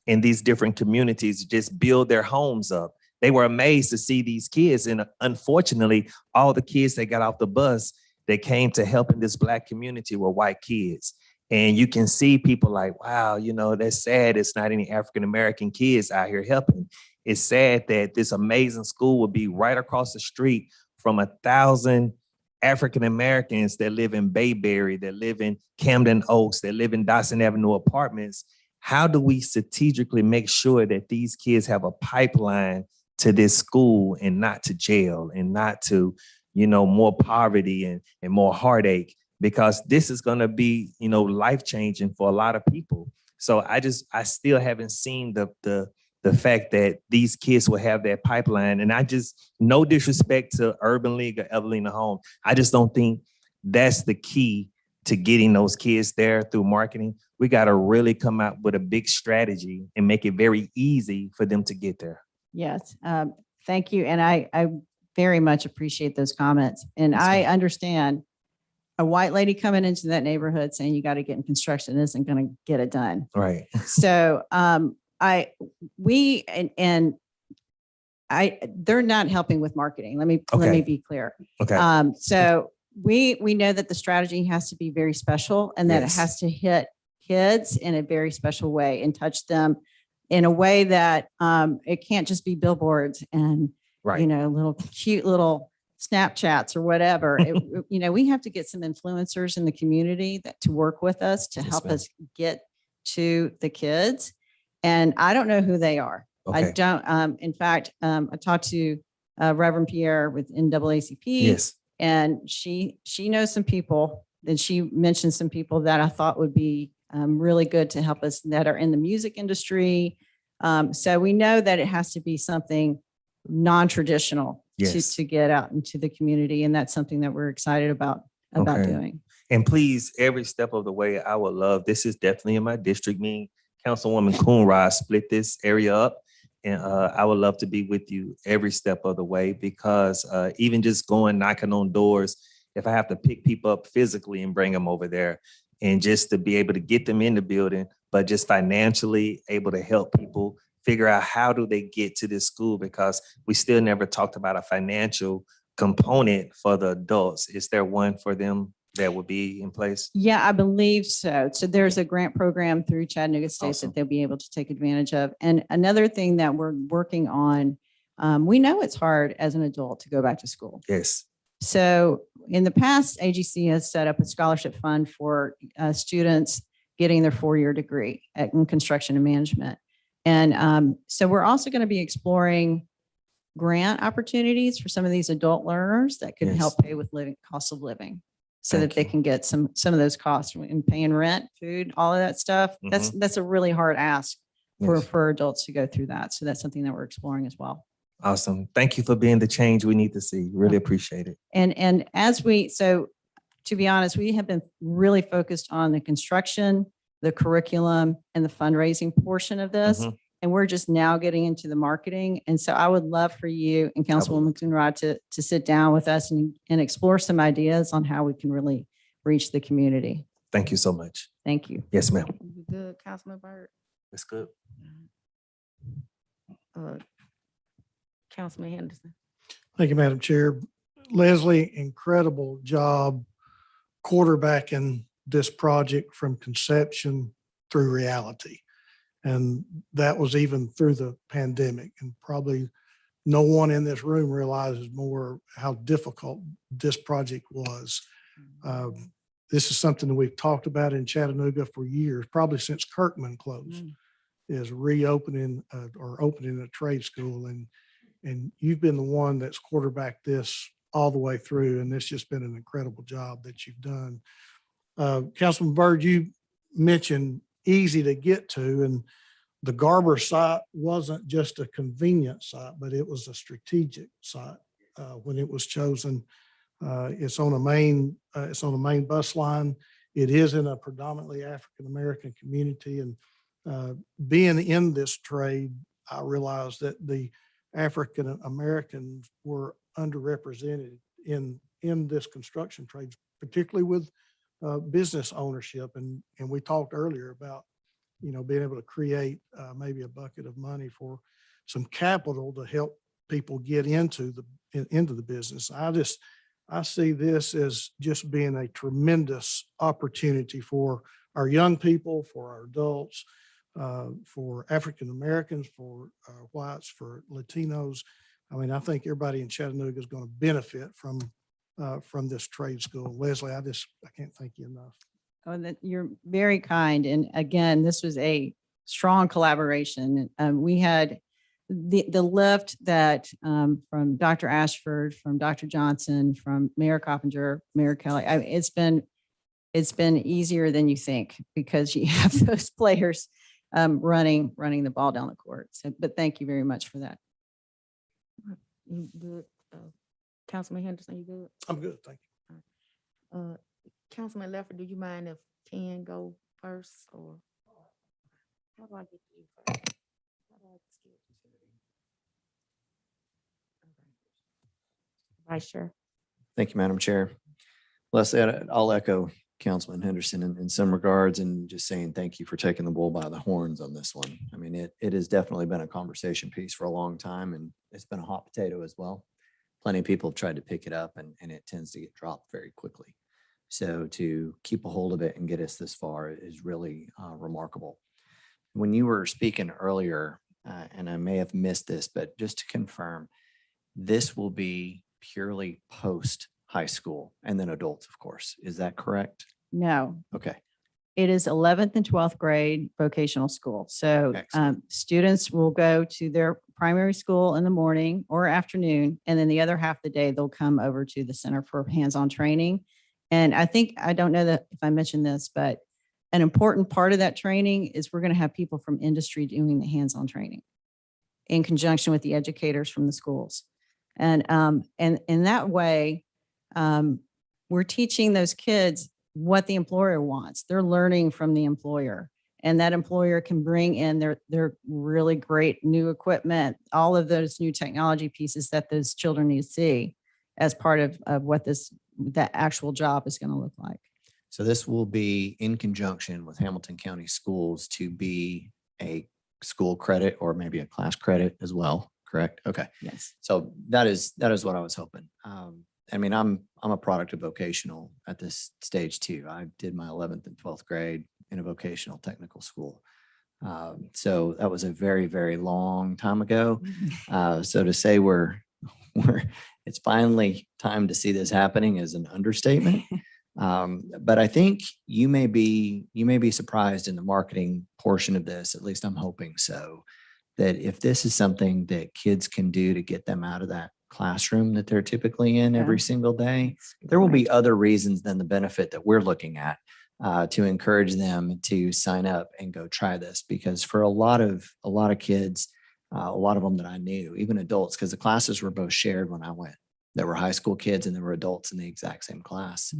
in these different communities just build their homes up. They were amazed to see these kids. And unfortunately, all the kids that got off the bus that came to help in this Black community were white kids. And you can see people like, wow, that's sad. It's not any African-American kids out here helping. It's sad that this amazing school would be right across the street from 1,000 African-Americans that live in Bayberry, that live in Camden Oaks, that live in Dawson Avenue apartments. How do we strategically make sure that these kids have a pipeline to this school and not to jail and not to, more poverty and more heartache, because this is going to be, life changing for a lot of people. So I still haven't seen the fact that these kids will have that pipeline. And no disrespect to Urban League or Evelina Home, I just don't think that's the key to getting those kids there through marketing. We got to really come out with a big strategy and make it very easy for them to get there. Yes, thank you. And I very much appreciate those comments. And Yes, I ma'am. understand a white lady coming into that neighborhood saying you got to get in construction isn't going to get it done. Right. So they're not helping with marketing. Let me Okay. be clear. Okay. So we know that the strategy has to be very special and that Yes. it has to hit kids in a very special way and touch them in a way that it can't just be billboards and, Right. little cute little Snapchats or whatever. We have to get some influencers in the community to work with us to Yes, help ma'am. us get to the kids. And I don't know who they are. I Okay. don't, in fact, I talked to Reverend Pierre with NAACP. Yes. And she knows some people, and she mentioned some people that I thought would be really good to help us that are in the music industry. So we know that it has to be something non-traditional Yes. to get out into the community. And that's something that we're excited about Okay. doing. And please, every step of the way, I would love, this is definitely in my district. Me and Councilwoman Coonrod split this area up. And I would love to be with you every step of the way, because even just going knocking on doors, if I have to pick people up physically and bring them over there, and just to be able to get them in the building, but just financially able to help people figure out how do they get to this school, because we still never talked about a financial component for the adults. Is there one for them that would be in place? Yeah, I believe so. So there's a grant program through Chattanooga State Awesome. that they'll be able to take advantage of. And another thing that we're working on, we know it's hard as an adult to go back to school. Yes. So in the past, AGC has set up a scholarship fund for students getting their 4-year degree in construction and management. And so we're also going to be exploring grant opportunities for some of these adult learners that could Yes. help pay with cost of living, so Thank that they you. can get some of those costs in paying rent, food, all of that stuff. That's a really hard ask Yes. for adults to go through that. So that's something that we're exploring as well. Awesome. Thank you for being the change we need to see. Really appreciate it. And so to be honest, we have been really focused on the construction, the curriculum, and the fundraising portion of this. Mhm. And we're just now getting into the marketing. And so I would love for you and Councilwoman Coonrod to sit down with us and explore some ideas on how we can really reach the community. Thank you so much. Thank you. Yes, ma'am. You good, Councilman Byrd? That's good. Councilman Henderson? Thank you, Madam Chair. Leslie, incredible job quarterbacking this project from conception through reality. And that was even through the pandemic. And probably no one in this room realizes more how difficult this project was. This is something that we've talked about in Chattanooga for years, probably since Kirkman closed, is reopening or opening a trade school. And you've been the one that's quarterbacked this all the way through. And it's just been an incredible job that you've done. Councilman Byrd, you mentioned easy to get to, and the Garber site wasn't just a convenient site, but it was a strategic site when it was chosen. It's on a main bus line. It is in a predominantly African-American community, and being in this trade, I realized that the African Americans were underrepresented in this construction trade, particularly with business ownership. And we talked earlier about, being able to create maybe a bucket of money for some capital to help people get into the business. I see this as just being a tremendous opportunity for our young people, for our adults, for African Americans, for whites, for Latinos. I mean, I think everybody in Chattanooga is going to benefit from this trade school. Leslie, I can't thank you enough. Oh, that you're very kind. And again, this was a strong collaboration. We had the lift that from Dr. Ashford, from Dr. Johnson, from Mayor Coppinger, Mayor Kelly, it's been easier than you think because you have those players running the ball down the court. So, but thank you very much for that. You good? Councilman Henderson, you good? I'm good, thank you. Councilman Lefford, do you mind if Ken go first or? How do I get to you first? How do I skip? Vice Chair. Thank you, Madam Chair. Leslie, I'll echo Councilman Henderson in some regards and just saying thank you for taking the bull by the horns on this one. I mean, it has definitely been a conversation piece for a long time, and it's been a hot potato as well. Plenty of people have tried to pick it up, and it tends to get dropped very quickly. So to keep a hold of it and get us this far is really remarkable. When you were speaking earlier, and I may have missed this, but just to confirm, this will be purely post high school and then adults, of course. Is that correct? No, Okay. it is 11th and 12th grade vocational school. So Excellent. students will go to their primary school in the morning or afternoon, and then the other half of the day, they'll come over to the Center for Hands-On Training. And I don't know that if I mentioned this, but an important part of that training is we're going to have people from industry doing the hands-on training in conjunction with the educators from the schools. And in that way, we're teaching those kids what the employer wants. They're learning from the employer, and that employer can bring in their really great new equipment, all of those new technology pieces that those children need to see as part of what that actual job is going to look like. So this will be in conjunction with Hamilton County Schools to be a school credit or maybe a class credit as well, correct? Okay. Yes. So that is what I was hoping. I mean, I'm a product of vocational at this stage too. I did my 11th and 12th grade in a vocational technical school. So that was a very, very long time ago. So to say it's finally time to see this happening is an understatement. But I think you may be surprised in the marketing portion of this, at least I'm hoping so, that if this is something that kids can do to get them out of that classroom that they're typically in every single day, there will be other reasons than the benefit that we're looking at to encourage them to sign up and go try this. Because for a lot of kids, a lot of them that I knew, even adults, because the classes were both shared when I went. There were high school kids and there were adults in the exact same class.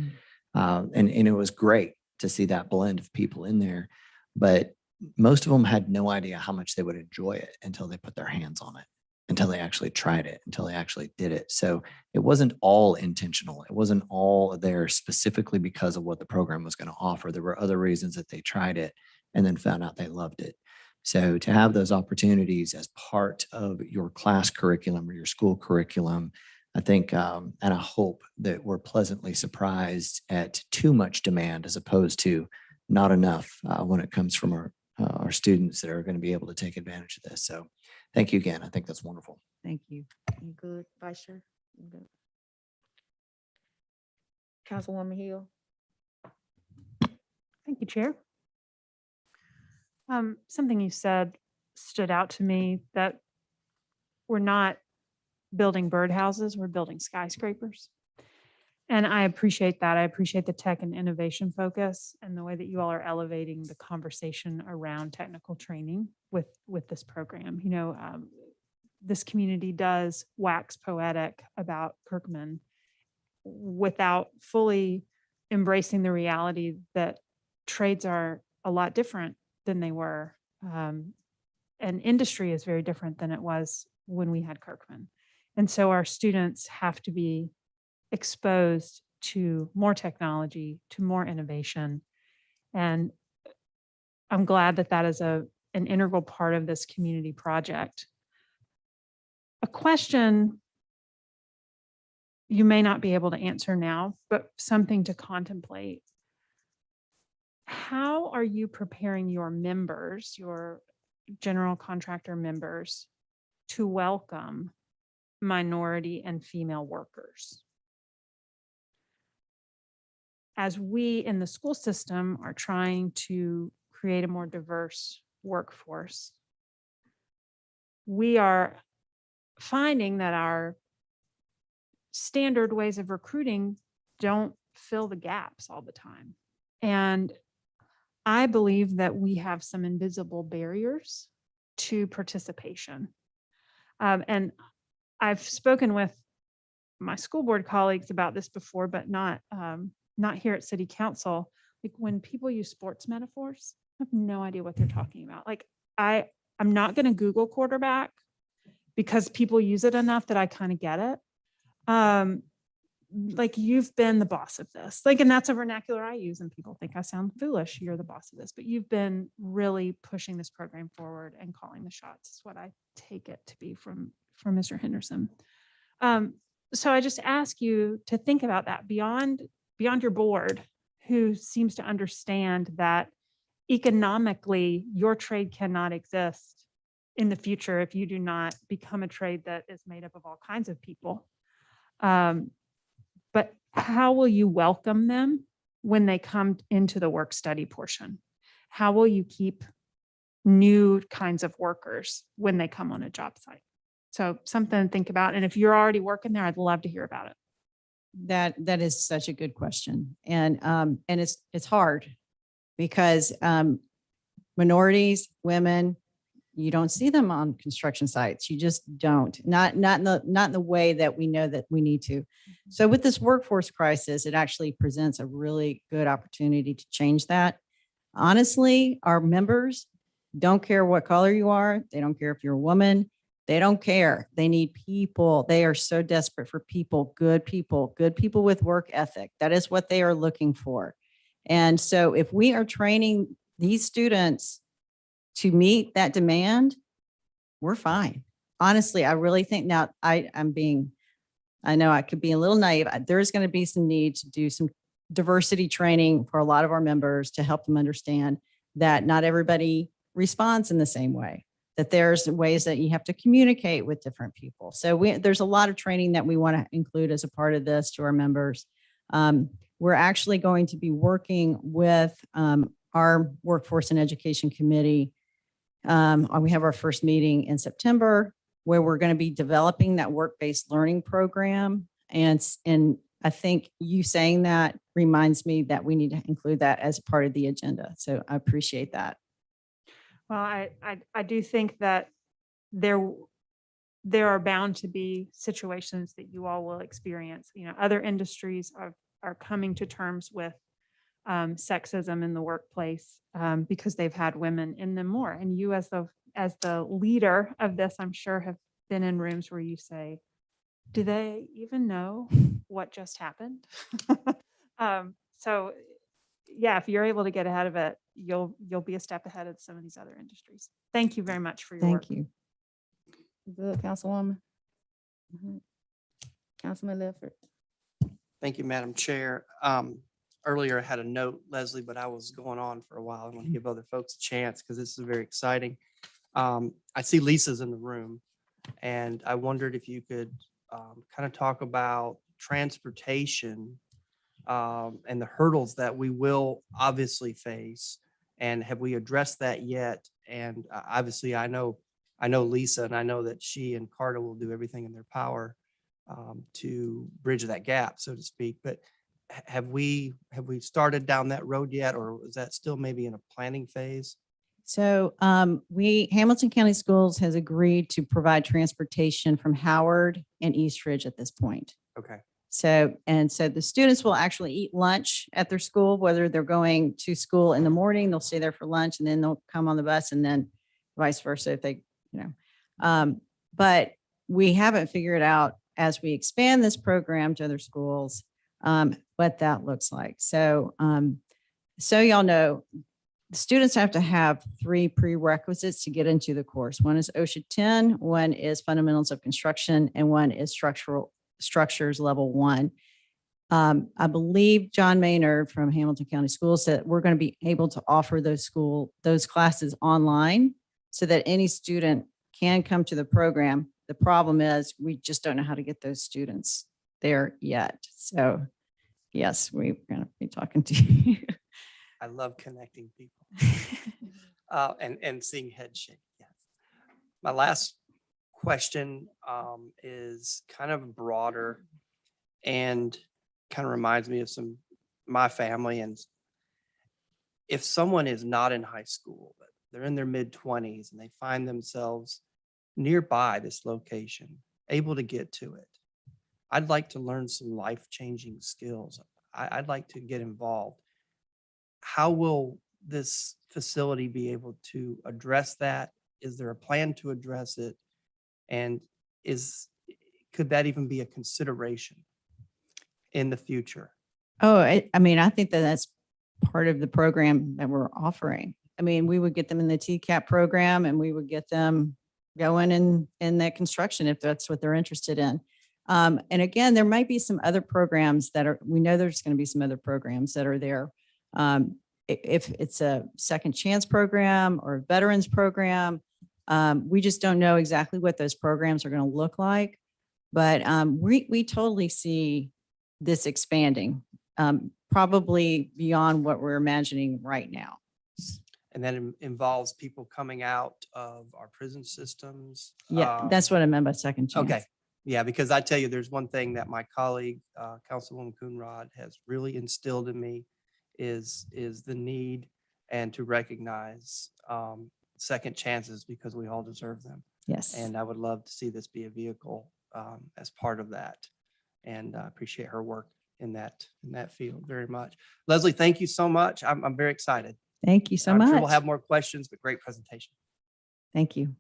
And it was great to see that blend of people in there. But most of them had no idea how much they would enjoy it until they put their hands on it, until they actually tried it, until they actually did it. So it wasn't all intentional. It wasn't all there specifically because of what the program was going to offer. There were other reasons that they tried it and then found out they loved it. So to have those opportunities as part of your class curriculum or your school curriculum, I think, and I hope that we're pleasantly surprised at too much demand as opposed to not enough when it comes from our students that are going to be able to take advantage of this. So thank you again. I think that's wonderful. Thank you. You good, Vice Chair? You good? Councilwoman Hill? Thank you, Chair. Something you said stood out to me, that we're not building birdhouses, we're building skyscrapers. And I appreciate that. I appreciate the tech and innovation focus and the way that you all are elevating the conversation around technical training with this program. You know, this community does wax poetic about Kirkman without fully embracing the reality that trades are a lot different than they were. And industry is very different than it was when we had Kirkman. And so our students have to be exposed to more technology, to more innovation. And I'm glad that that is an integral part of this community project. A question you may not be able to answer now, but something to contemplate. How are you preparing your members, your general contractor members, to welcome minority and female workers? As we in the school system are trying to create a more diverse workforce, we are finding that our standard ways of recruiting don't fill the gaps all the time. And I believe that we have some invisible barriers to participation. And I've spoken with my school board colleagues about this before, but not here at city council. Like when people use sports metaphors, I have no idea what they're talking about. Like I'm not going to Google quarterback because people use it enough that I kind of get it. Like you've been the boss of this, like, and that's a vernacular I use and people think I sound foolish. You're the boss of this, but you've been really pushing this program forward and calling the shots is what I take it to be from Mr. Henderson. So I just ask you to think about that beyond your board, who seems to understand that economically your trade cannot exist in the future if you do not become a trade that is made up of all kinds of people. But how will you welcome them when they come into the work study portion? How will you keep new kinds of workers when they come on a job site? So something to think about. And if you're already working there, I'd love to hear about it. That is such a good question. And it's hard because minorities, women, you don't see them on construction sites. You just don't, not in the way that we know that we need to. So with this workforce crisis, it actually presents a really good opportunity to change that. Honestly, our members don't care what color you are. They don't care if you're a woman. They don't care. They need people. They are so desperate for people with work ethic. That is what they are looking for. And so if we are training these students to meet that demand, we're fine. Honestly, I really think now I know I could be a little naive. There's going to be some need to do some diversity training for a lot of our members to help them understand that not everybody responds in the same way, that there's ways that you have to communicate with different people. So there's a lot of training that we want to include as a part of this to our members. We're actually going to be working with our Workforce and Education Committee. We have our first meeting in September where we're going to be developing that work-based learning program. And I think you saying that reminds me that we need to include that as part of the agenda. So I appreciate that. Well, I do think that there are bound to be situations that you all will experience. You know, other industries are coming to terms with sexism in the workplace because they've had women in them more. And you as the leader of this, I'm sure have been in rooms where you say, do they even know what just happened? So yeah, if you're able to get ahead of it, you'll be a step ahead of some of these other industries. Thank you very much for your work. Thank you. Good, Councilwoman. Councilman Ledford. Thank you, Madam Chair. Earlier I had a note, Leslie, but I was going on for a while. I want to give other folks a chance because this is very exciting. I see Lisa's in the room and I wondered if you could kind of talk about transportation and the hurdles that we will obviously face. And have we addressed that yet? And obviously I know Lisa, and I know that she and Carter will do everything in their power to bridge that gap, so to speak. But have we started down that road yet, or is that still maybe in a planning phase? So Hamilton County Schools has agreed to provide transportation from Howard and East Ridge at this point. Okay. So the students will actually eat lunch at their school, whether they're going to school in the morning, they'll stay there for lunch and then they'll come on the bus, and then vice versa if they, but we haven't figured out as we expand this program to other schools, what that looks like. So y'all know, the students have to have 3 prerequisites to get into the course. One is OSHA 10, one is Fundamentals of Construction, and one is Structures Level 1. I believe John Maynard from Hamilton County Schools said we're going to be able to offer those classes online so that any student can come to the program. The problem is we just don't know how to get those students there yet. So yes, we're going to be talking to you. I love connecting people and seeing head shake. Yes. My last question is kind of broader and kind of reminds me of my family. And if someone is not in high school, but they're in their mid-20s and they find themselves nearby this location, able to get to it, I'd like to learn some life-changing skills. I'd like to get involved. How will this facility be able to address that? Is there a plan to address it? And could that even be a consideration in the future? Oh, I mean, I think that that's part of the program that we're offering. I mean, we would get them in the TCAP program and we would get them going in that construction if that's what they're interested in. And again, there might be some other programs we know there's going to be some other programs that are there. If it's a second chance program or a veterans program, we just don't know exactly what those programs are going to look like. But we totally see this expanding, probably beyond what we're imagining right now. And that involves people coming out of our prison systems. Yeah, that's what I meant by second chance. Okay. Yeah, because I tell you, there's one thing that my colleague, Councilwoman Coonrod, has really instilled in me is the need and to recognize second chances because we all deserve them. Yes. And I would love to see this be a vehicle as part of that. And I appreciate her work in that field very much. Leslie, thank you so much. I'm very excited. Thank you so I'm much. sure we'll have more questions, but great presentation. Thank you.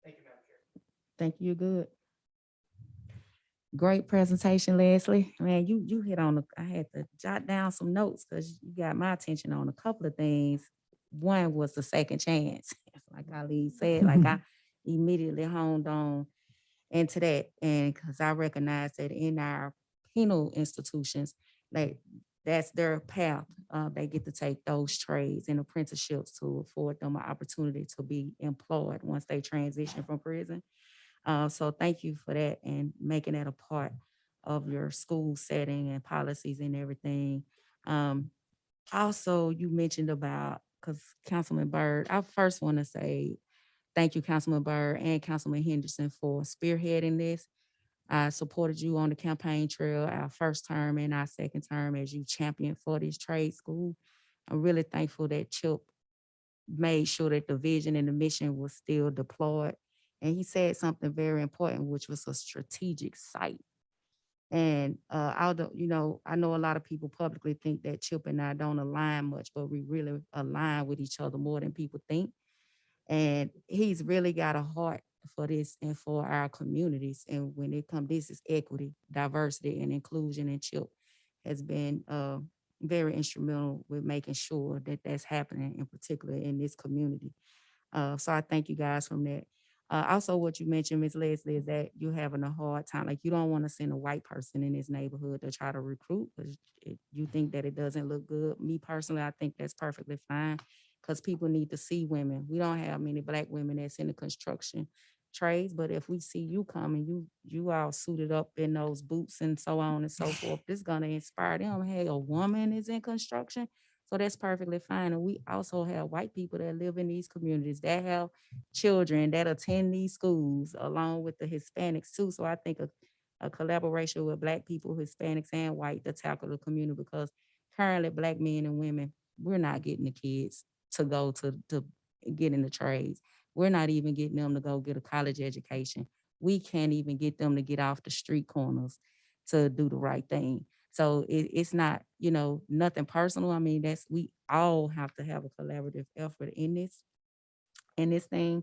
Thank you, Madam Chair. Thank you. Good. Great presentation, Leslie. Man, you hit on I had to jot down some notes because you got my attention on a couple of things. One was the second chance. Like Ali said, like I immediately honed on into that. And because I recognize that in our penal institutions, like that's their path. They get to take those trades and apprenticeships to afford them an opportunity to be employed once they transition from prison. So thank you for that and making that a part of your school setting and policies and everything. Also, you mentioned about, because Councilman Byrd, I first want to say thank you, Councilman Byrd and Councilman Henderson for spearheading this. I supported you on the campaign trail, our first term and our second term as you championed for this trade school. I'm really thankful that Chip made sure that the vision and the mission was still deployed. And he said something very important, which was a strategic site. And I know a lot of people publicly think that Chip and I don't align much, but we really align with each other more than people think. And he's really got a heart for this and for our communities. And when it comes, this is equity, diversity, and inclusion. And Chip has been very instrumental with making sure that that's happening, in particular in this community. So I thank you guys from that. Also, what you mentioned, Ms. Leslie, is that you're having a hard time. Like, you don't want to send a white person in this neighborhood to try to recruit because you think that it doesn't look good. Me personally, I think that's perfectly fine because people need to see women. We don't have many Black women that's in the construction trades, but if we see you coming, you all suited up in those boots and so on and so forth, this is going to inspire them. Hey, a woman is in construction. So that's perfectly fine. And we also have white people that live in these communities that have children that attend these schools along with the Hispanics too. So I think a collaboration with Black people, Hispanics and white to tackle the community, because currently Black men and women, we're not getting the kids to go to get in the trades. We're not even getting them to go get a college education. We can't even get them to get off the street corners to do the right thing. So it's not, nothing personal. I mean, we all have to have a collaborative effort in this thing.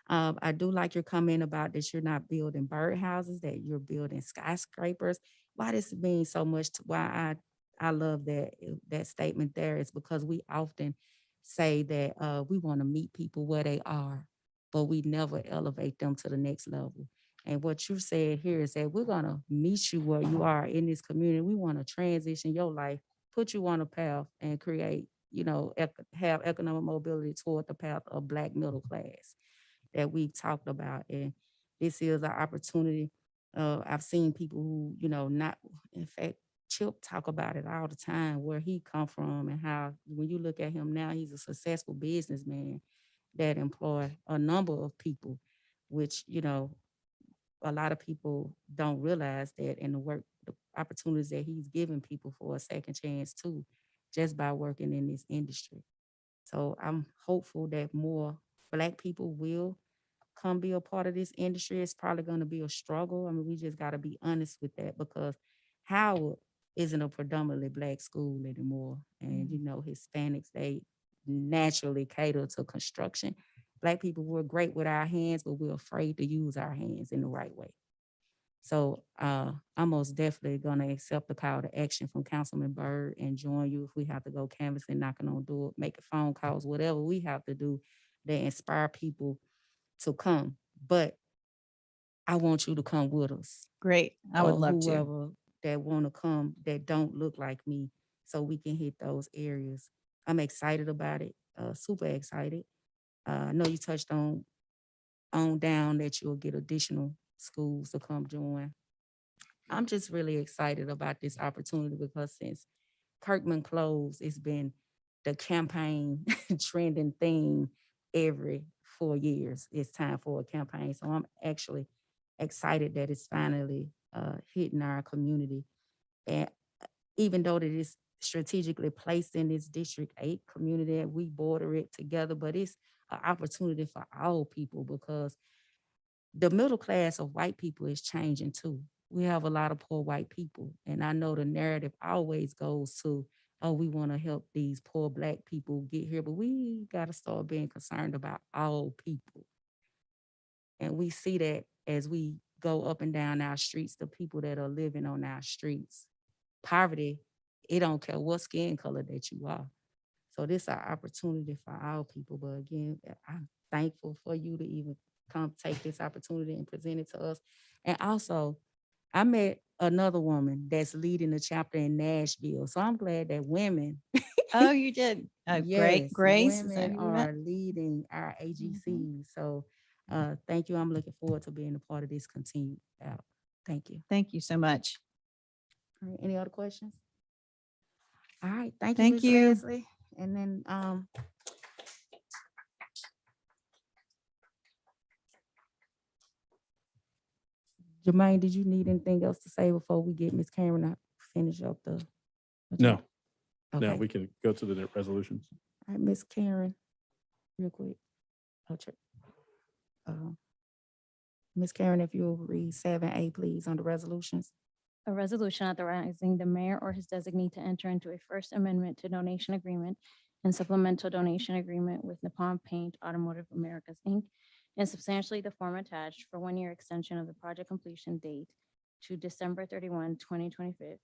I do like your comment about that you're not building birdhouses, that you're building skyscrapers. Why this means so much to why I love that statement there is because we often say that we want to meet people where they are, but we never elevate them to the next level. And what you said here is that we're going to meet you where you are in this community. We want to transition your life, put you on a path and create, have economic mobility toward the path of Black middle class that we've talked about. And this is an opportunity. I've seen people who, not, in fact, Chip talk about it all the time, where he come from and how, when you look at him now, he's a successful businessman that employ a number of people, which, a lot of people don't realize that in the opportunities that he's giving people for a second chance too, just by working in this industry. So I'm hopeful that more Black people will come be a part of this industry. It's probably going to be a struggle. I mean, we just got to be honest with that because Howard isn't a predominantly Black school anymore. And, you know, Hispanics, they naturally cater to construction. Black people were great with our hands, but we're afraid to use our hands in the right way. So I'm most definitely going to accept the call to action from Councilman Byrd and join you if we have to go canvassing, knocking on door, making phone calls, whatever we have to do that inspire people to come. But I want you to come with us. Great. I would Or love to. whoever that want to come that don't look like me so we can hit those areas. I'm excited about it, super excited. I know you touched on down that you'll get additional schools to come join. I'm just really excited about this opportunity because since Kirkman closed, it's been the campaign trending theme every 4 years. It's time for a campaign. So I'm actually excited that it's finally hitting our community. And even though that it's strategically placed in this District 8 community and we border it together, but it's an opportunity for all people because the middle class of white people is changing too. We have a lot of poor white people. And I know the narrative always goes to, oh, we want to help these poor Black people get here, but we got to start being concerned about all people. And we see that as we go up and down our streets, the people that are living on our streets. Poverty, it don't care what skin color that you are. So this is an opportunity for all people. But again, I'm thankful for you to even come take this opportunity and present it to us. And also, I met another woman that's leading the chapter in Nashville. So I'm glad that women, Oh, you did. Great. yes, Grace. Is that women who you met? are leading our AGC. So thank you. I'm looking forward to being a part of this continued out. Thank you. Thank you so much. All right, any other questions? All right, thank you, Thank Ms. you. Leslie. And then Jermaine, did you need anything else to say before we get Ms. Karen to finish up the? No, Okay. no, we can go to the resolutions. All right, Ms. Karen, real quick. I'll check. Ms. Karen, if you'll read 7A, please, on the resolutions. A resolution authorizing the mayor or his designee to enter into a first amendment to donation agreement and supplemental donation agreement with Nippon Paint Automotive Americas, Inc. and substantially the form attached for 1 year extension of the project completion date to December 31, 2025,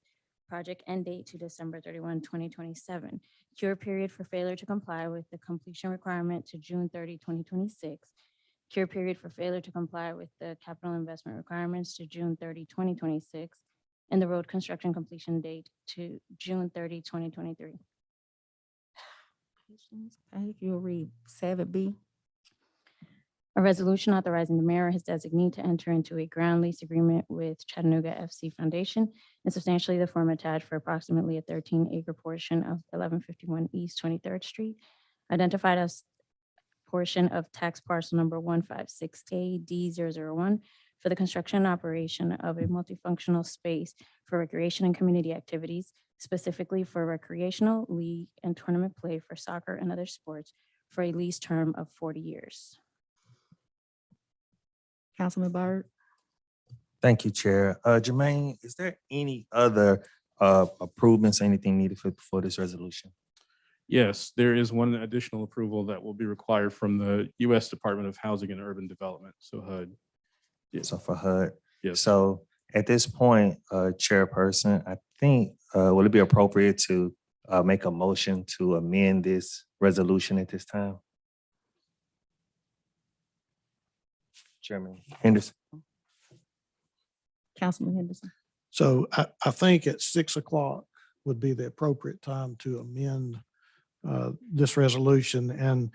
project end date to December 31, 2027, cure period for failure to comply with the completion requirement to June 30, 2026, cure period for failure to comply with the capital investment requirements to June 30, 2026, and the road construction completion date to June 30, 2023. Okay, if you'll read 7B. A resolution authorizing the mayor or his designee to enter into a ground lease agreement with Chattanooga FC Foundation and substantially the form attached for approximately a 13-acre portion of 1151 East 23rd Street, identified as portion of tax parcel number 156AD001 for the construction and operation of a multifunctional space for recreation and community activities, specifically for recreational, league, and tournament play for soccer and other sports for a lease term of 40 years. Councilman Byrd. Thank you, Chair. Jermaine, is there any other improvements, anything needed for this resolution? Yes, there is one additional approval that will be required from the U.S. Department of Housing and Urban Development, so HUD. Yes. So for HUD. Yes. So at this point, Chairperson, I think, would it be appropriate to make a motion to amend this resolution at this time? Chairman Henderson. Councilman Henderson. So I think at 6 o'clock would be the appropriate time to amend this resolution. And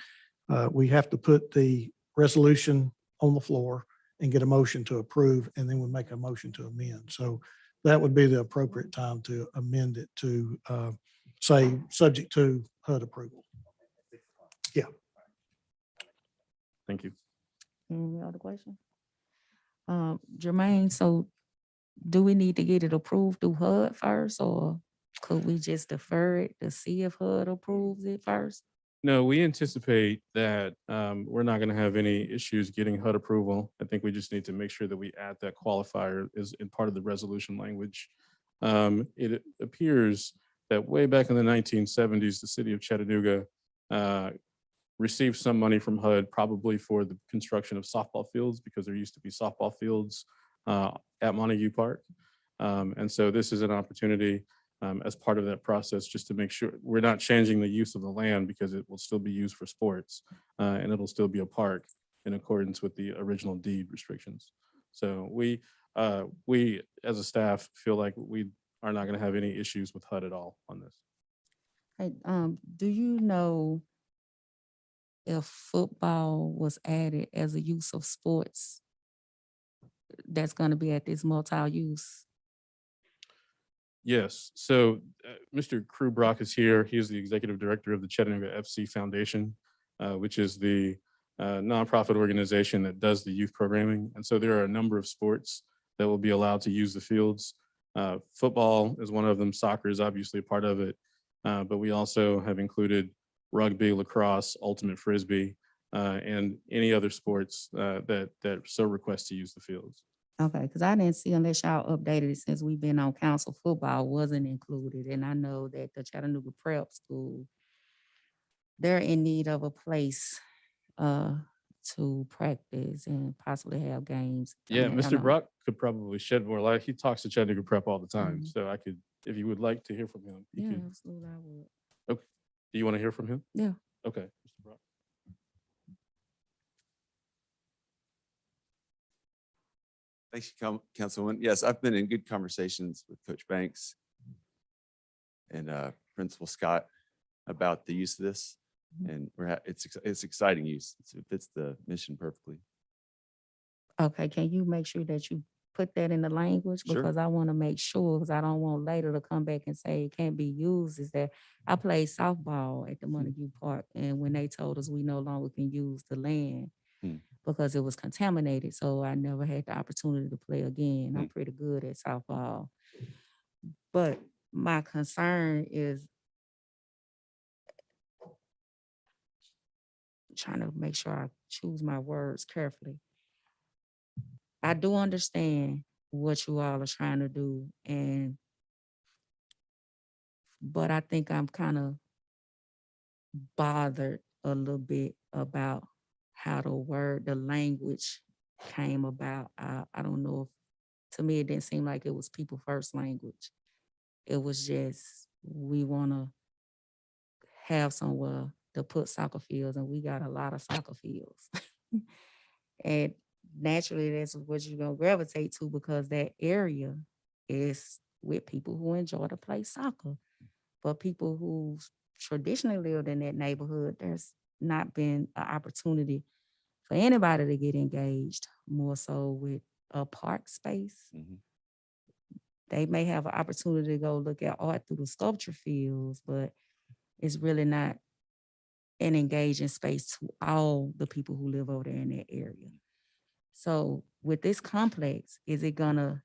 we have to put the resolution on the floor and get a motion to approve, and then we'll make a motion to amend. So that would be the appropriate time to amend it to say, subject to HUD approval. Yeah. Thank you. Any other questions? Jermaine, so do we need to get it approved through HUD first, or could we just defer it to see if HUD approves it first? No, we anticipate that we're not going to have any issues getting HUD approval. I think we just need to make sure that we add that qualifier as in part of the resolution language. It appears that way back in the 1970s, the city of Chattanooga received some money from HUD, probably for the construction of softball fields, because there used to be softball fields at Montague Park. And so this is an opportunity as part of that process, just to make sure we're not changing the use of the land, because it will still be used for sports and it'll still be a park in accordance with the original deed restrictions. So we as a staff feel like we are not going to have any issues with HUD at all on this. Hey, do you know if football was added as a use of sports that's going to be at this multi-use? Yes. So Mr. Crew Brock is here. He is the executive director of the Chattanooga FC Foundation, which is the nonprofit organization that does the youth programming. And so there are a number of sports that will be allowed to use the fields. Football is one of them. Soccer is obviously a part of it. But we also have included rugby, lacrosse, ultimate frisbee, and any other sports that so request to use the fields. Okay, because I didn't see unless y'all updated it since we've been on council, football wasn't included. And I know that the Chattanooga Prep School, they're in need of a place to practice and possibly have games. I Yeah, mean, I Mr. don't know. Brock could probably shed more light. He talks to Chattanooga Prep all the time. Mhm. So I could, if you would like to hear from him. you Yeah, could- absolutely, I would. Okay. Do you want to hear from him? Yeah. Okay, Mr. Brock. Thanks, Councilwoman. Yes, I've been in good conversations with Coach Banks and Principal Scott about the use of this, and it's exciting use. It fits the mission perfectly. Okay, can you make sure that you put that in the language? Sure. Because I want to make sure, because I don't want later to come back and say it can't be used, is that I played softball at the Montague Park, and when they told us we no longer can use the land because it was contaminated, so I never had the opportunity to play again. I'm pretty good at softball. But my concern is trying to make sure I choose my words carefully. I do understand what you all are trying to do, but I think I'm kind of bothered a little bit about how the language came about. I don't know if, to me, it didn't seem like it was people first language. It was just, we want to have somewhere to put soccer fields, and we got a lot of soccer fields. And naturally, that's what you're going to gravitate to, because that area is with people who enjoy to play soccer. But people who traditionally lived in that neighborhood, there's not been an opportunity for anybody to get engaged, more so with a park space. They may have an opportunity to go look at art through the sculpture fields, but it's really not an engaging space to all the people who live over there in that area. So with this complex, is it gonna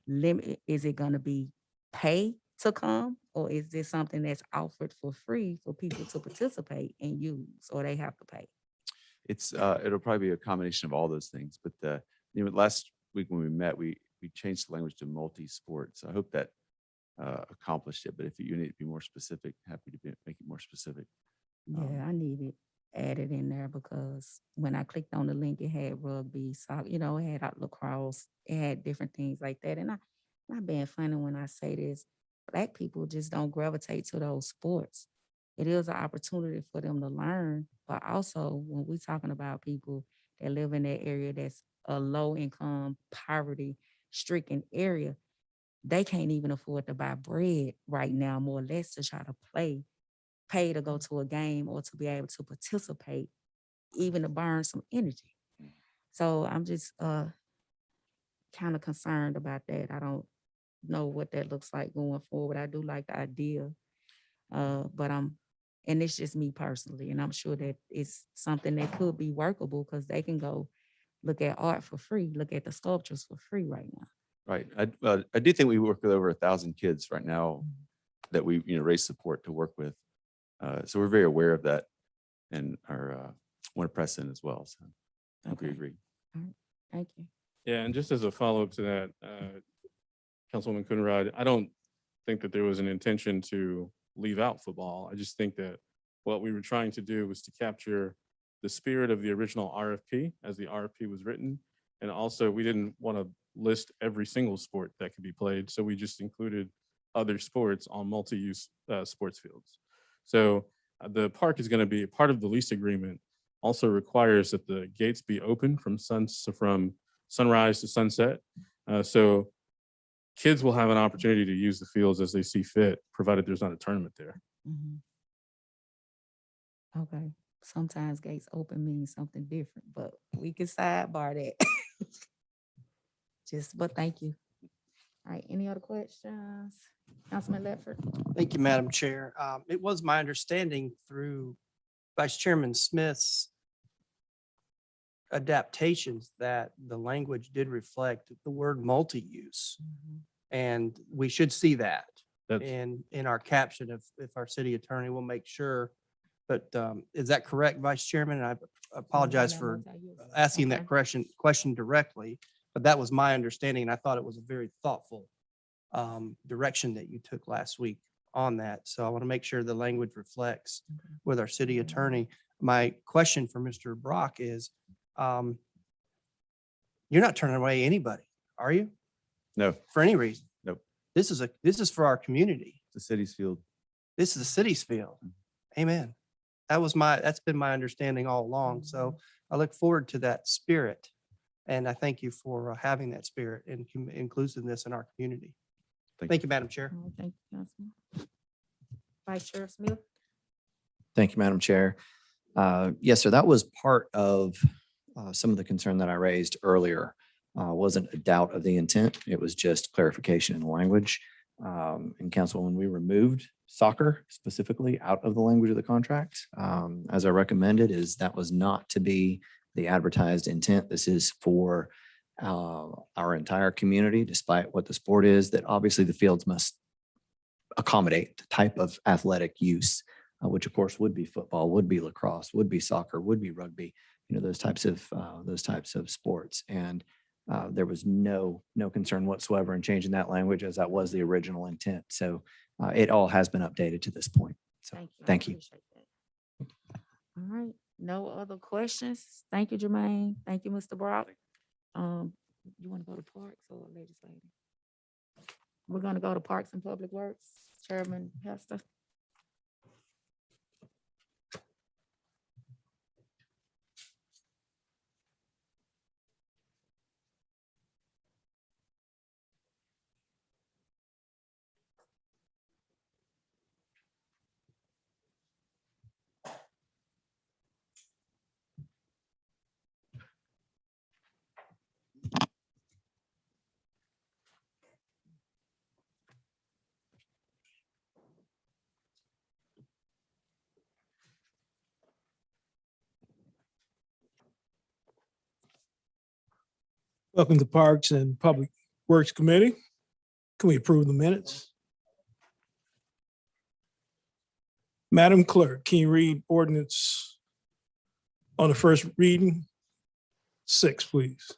be pay to come, or is this something that's offered for free for people to participate and use, or they have to pay? It'll probably be a combination of all those things. But last week when we met, we changed the language to multi-sport. So I hope that accomplished it. But if you need to be more specific, happy to make it more specific. Yeah, I need it added in there, because when I clicked on the link, it had rugby, soccer, it had lacrosse, it had different things like that. And I'm not being funny when I say this, Black people just don't gravitate to those sports. It is an opportunity for them to learn, but also when we're talking about people that live in that area that's a low income, poverty stricken area, they can't even afford to buy bread right now, more or less to try to pay to go to a game or to be able to participate, even to burn some energy. So I'm just kind of concerned about that. I don't know what that looks like going forward. I do like the idea, and it's just me personally, and I'm sure that it's something that could be workable, because they can go look at art for free, look at the sculptures for free right now. Right. I do think we work with over 1,000 kids right now that we, raise support to work with. So we're very aware of that and are want to press in as well. So I think we Okay. agree. Thank you. Yeah, and just as a follow-up to that, Councilwoman Coonrod, I don't think that there was an intention to leave out football. I just think that what we were trying to do was to capture the spirit of the original RFP as the RFP was written. And also, we didn't want to list every single sport that could be played. So we just included other sports on multi-use sports fields. So the park is going to be part of the lease agreement, also requires that the gates be open from sunrise to sunset. So kids will have an opportunity to use the fields as they see fit, provided there's not a tournament there. Okay. Sometimes gates open means something different, but we can sidebar that. But thank you. All right, any other questions? Councilman Ledford? Thank you, Madam Chair. It was my understanding through Vice Chairman Smith's adaptations that the language did reflect the word multi-use. And we should see that in our caption if our city attorney will make sure. But is that correct, Vice Chairman? And I apologize for asking that question directly, but that was my understanding. And I thought it was a very thoughtful direction that you took last week on that. So I want to make sure the language reflects with our city attorney. My question for Mr. Brock is, you're not turning away anybody, are you? No, For any reason? Nope. This is for our community. the city's field. This is the city's field. Amen. That's been my understanding all along. So I look forward to that spirit. And I thank you for having that spirit and inclusiveness in our community. Thank you, Madam Chair. All right, thank you, Councilman. Vice Chair Smith? Thank you, Madam Chair. Yes, sir, that was part of some of the concern that I raised earlier. Wasn't a doubt of the intent. It was just clarification in the language. And council, when we removed soccer specifically out of the language of the contract, as I recommended, is that was not to be the advertised intent. This is for our entire community, despite what the sport is, that obviously the fields must accommodate the type of athletic use, which of course would be football, would be lacrosse, would be soccer, would be rugby, those types of sports. And there was no concern whatsoever in changing that language, as that was the original intent. So it all has been updated to this point. So thank you. I appreciate that. All right, no other questions? Thank you, Jermaine. Thank you, Mr. Brock. You want to go to Parks or Legislative? We're going to go to Parks and Public Works. Chairman Hester. Welcome to Parks and Public Works Committee. Can we approve the minutes? Madam Clerk, can you read ordinance on the first reading? 6, please.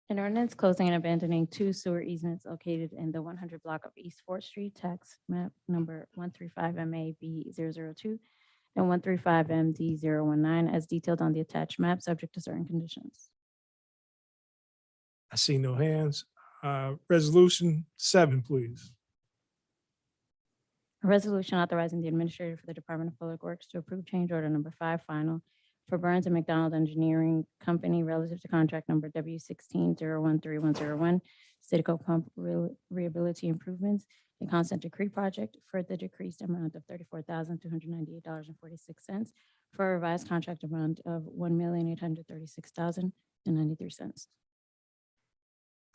An ordinance closing and abandoning 2 sewer easements located in the 100 block of East 4th Street, tax map number 135MAB002 and 135MD019 as detailed on the attached map, subject to certain conditions. I see no hands. Resolution 7, please. A resolution authorizing the administrator for the Department of Public Works to approve change order number 5 final for Burns and McDonald Engineering Company relative to contract number W16013101, Citico Pump Rehability Improvements, a consent decree project for the decreased amount of $34,298.46 for a revised contract amount of $1,836,093.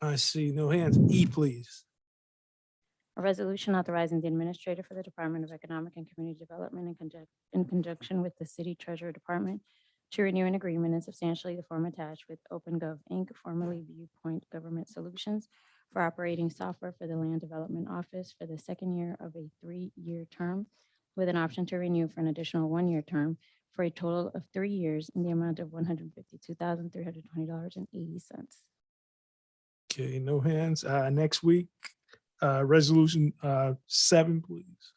I see no hands. E, please. A resolution authorizing the administrator for the Department of Economic and Community Development in conjunction with the City Treasurer Department to renew an agreement in substantially the form attached with OpenGov, Inc., formerly Viewpoint Government Solutions, for operating software for the Land Development Office for the second year of a 3-year term, with an option to renew for an additional 1-year term for a total of 3 years in the amount of $152,320.80. Okay, no hands. Next week, resolution 7, please.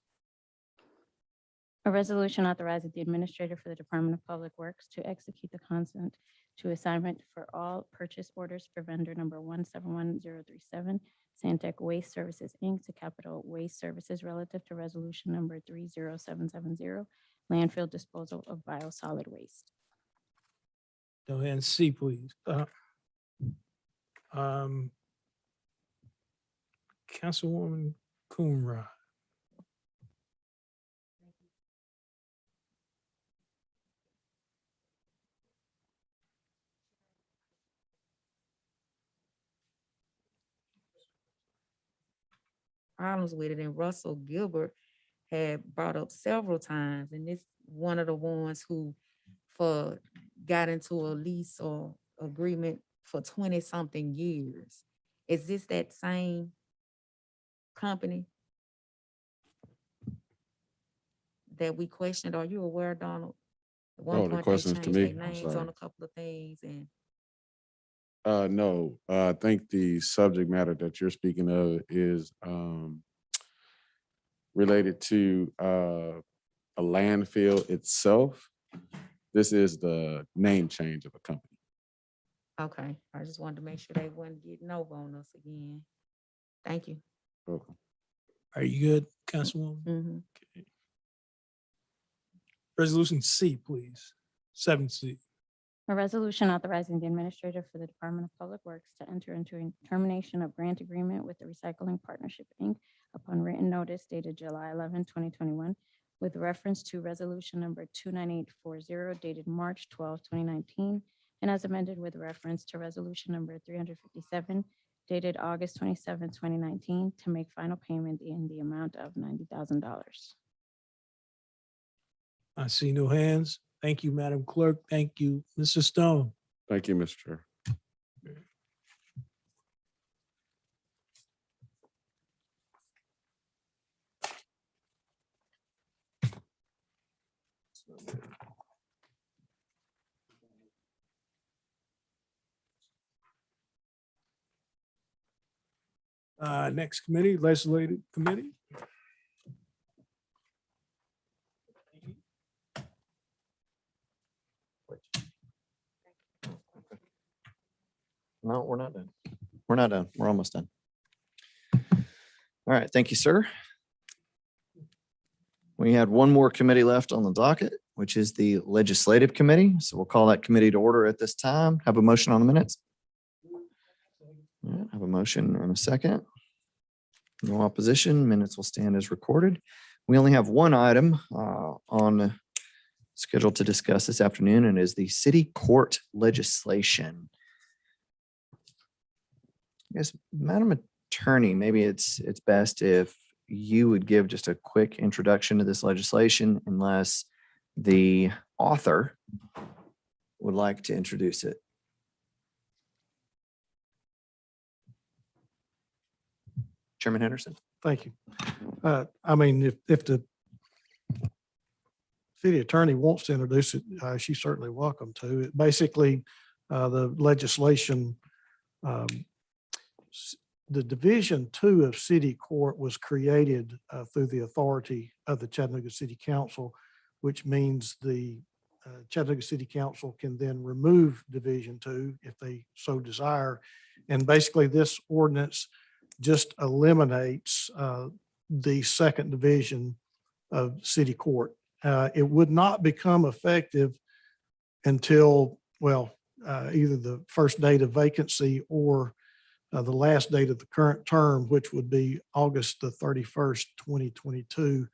A resolution authorizing the administrator for the Department of Public Works to execute the consent to assignment for all purchase orders for vendor number 171037, Santec Waste Services, Inc., to Capital Waste Services relative to resolution number 30770, landfill disposal of biosolid waste. No hands. C, please. Councilwoman Coonrod. Problems with it, and Russell Gilbert had brought up several times, and this one of the ones who got into a lease or agreement for 20-something years. Is this that same company that we questioned? Are you aware, Donald? At one Oh, the point, they question is to changed me? their I'm names sorry. on a couple of things, and No, I think the subject matter that you're speaking of is related to a landfill itself. This is the name change of a company. okay, I just wanted to make sure they wouldn't get over on us again. Thank you. Welcome. Are you good, Councilwoman? Mhm. Resolution C, please. 7C. A resolution authorizing the administrator for the Department of Public Works to enter into a termination of grant agreement with the Recycling Partnership, Inc. upon written notice dated July 11, 2021, with reference to resolution number 29840 dated March 12, 2019, and as amended with reference to resolution number 357 dated August 27, 2019, to make final payment in the amount of $90,000. I see no hands. Thank you, Madam Clerk. Thank you, Mr. Stone. Thank you, Mr. Chair. Next committee, legislative committee. No, we're not done. We're not done. We're almost done. All right, thank you, sir. We had one more committee left on the docket, which is the Legislative Committee. So we'll call that committee to order at this time. Have a motion on the minutes. All right, have a motion and a second. No opposition. Minutes will stand as recorded. We only have one item on schedule to discuss this afternoon, and is the city court legislation. Yes, Madam Attorney, maybe it's best if you would give just a quick introduction to this legislation, unless the author would like to introduce it. Chairman Henderson. Thank you. I mean, if the city attorney wants to introduce it, she's certainly welcome to. It basically, the legislation, the Division 2 of City Court was created through the authority of the Chattanooga City Council, which means the Chattanooga City Council can then remove Division 2 if they so desire. And basically, this ordinance just eliminates the second division of City Court. It would not become effective until, well, either the first date of vacancy or the last date of the current term, which would be August the 31st, 2022.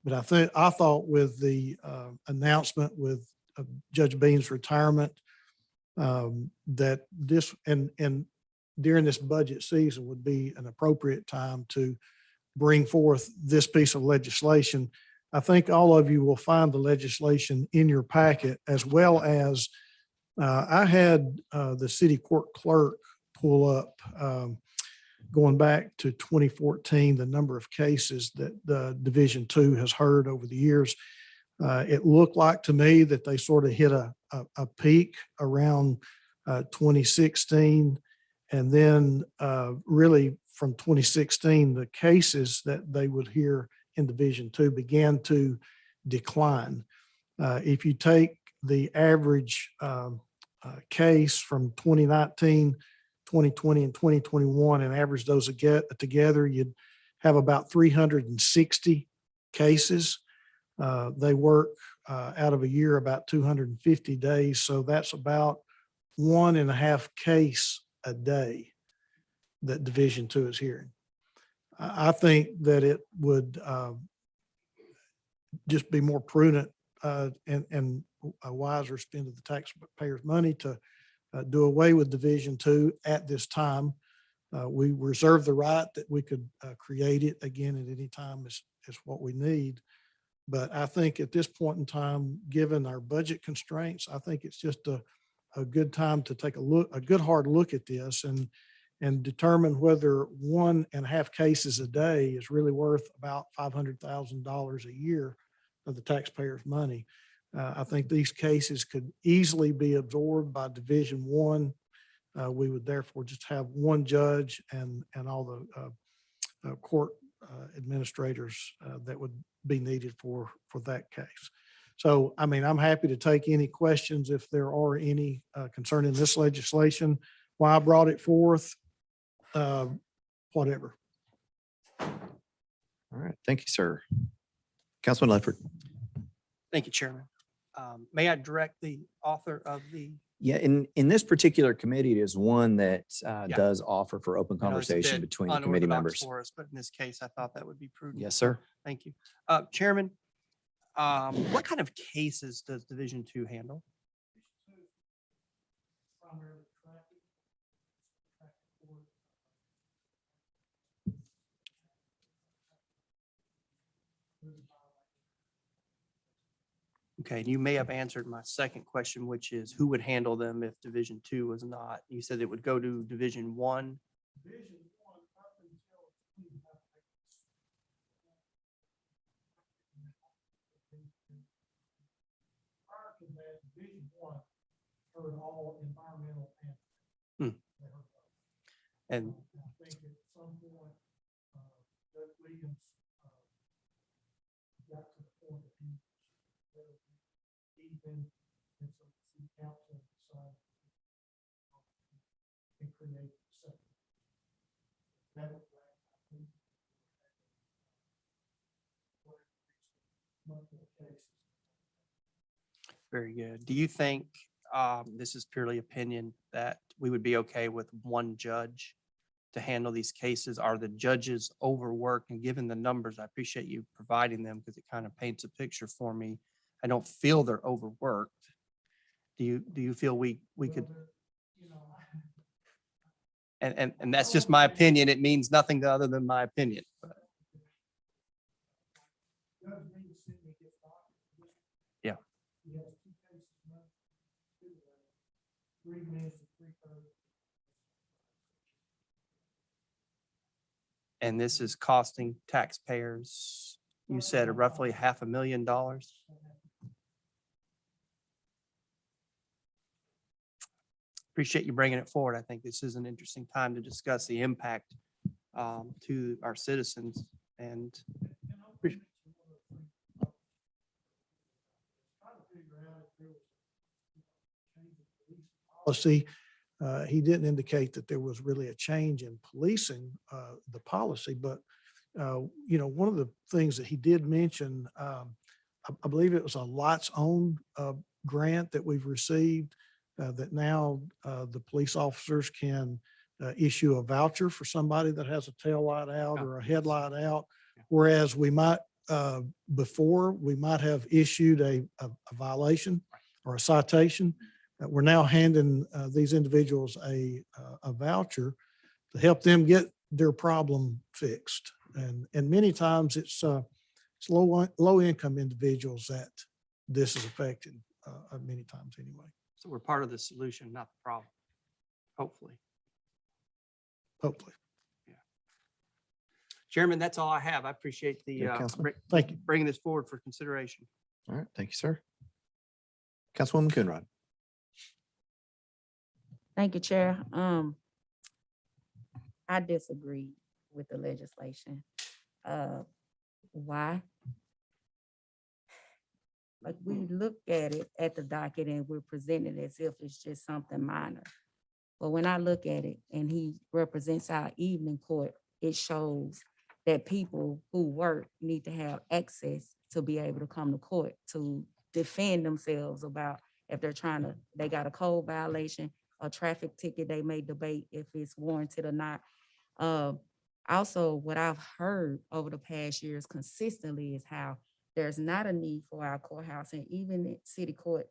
But I thought with the announcement with Judge Bean's retirement, that this and during this budget season would be an appropriate time to bring forth this piece of legislation. I think all of you will find the legislation in your packet, as well as I had the city court clerk pull up, going back to 2014, the number of cases that the Division II has heard over the years. It looked like to me that they sort of hit a peak around 2016. And then really from 2016, the cases that they would hear in Division II began to decline. If you take the average case from 2019, 2020, and 2021 and average those together, you'd have about 360 cases. They work out of a year about 250 days. So that's about 1.5 case a day that Division II is hearing. I think that it would just be more prudent and a wiser spend of the taxpayers' money to do away with Division II at this time. We reserve the right that we could create it again at any time is what we need. But I think at this point in time, given our budget constraints, I think it's just a good time to take a good hard look at this and determine whether 1.5 cases a day is really worth about $500,000 a year of the taxpayers' money. I think these cases could easily be absorbed by Division I. We would therefore just have one judge and all the court administrators that would be needed for that case. So, I mean, I'm happy to take any questions if there are any concerning this legislation, why I brought it forth, whatever. All right. Thank you, sir. Councilman Ledford. Thank you, Chairman. May I direct the author of the? Yeah, in this particular committee, it is one that does offer for open I know it's a conversation bit between the committee unorthodox members. For us, but in this case, I thought that would be prudent. Yes, sir. Thank you. Chairman, what kind of cases does Division II handle? Okay, and you may have answered my second question, which is who would handle them if Division II was not? You said it would go to Division I. Division I heard all environmental And I think at some point, Judge Williams got to the point that he even and so the city council decided and create a second. That was multiple cases. very good. Do you think, this is purely opinion, that we would be okay with one judge to handle these cases? Are the judges overworked? And given the numbers, I appreciate you providing them because it kind of paints a picture for me. I don't feel they're overworked. Do you feel we could? And that's just my opinion. It means nothing other than my opinion. Yeah. And this is costing taxpayers, you said, roughly $500,000. Appreciate you bringing it forward. I think this is an interesting time to discuss the impact to our citizens and policy. He didn't indicate that there was really a change in policing the policy, but one of the things that he did mention, I believe it was a Lights On grant that we've received, that now the police officers can issue a voucher for somebody that has a tail light out or a headlight out, whereas we might before we might have issued a violation or a citation. We're now handing these individuals a voucher to help them get their problem fixed. And many times it's it's low income individuals that this is affecting many times anyway, So we're part of the solution, not the problem. Hopefully. hopefully. Chairman, that's all I have. I appreciate the, Yeah, Councilman. Thank you. bringing this forward for consideration. All right, thank you, sir. Councilwoman Coonrod. Thank you, Chair. I disagree with the legislation. Why? Like, we look at it at the docket and we're presenting it as if it's just something minor. But when I look at it and he represents our evening court, it shows that people who work need to have access to be able to come to court to defend themselves about if they're they got a code violation, a traffic ticket, they may debate if it's warranted or not. Also, what I've heard over the past years consistently is how there's not a need for our courthouse, and even at city court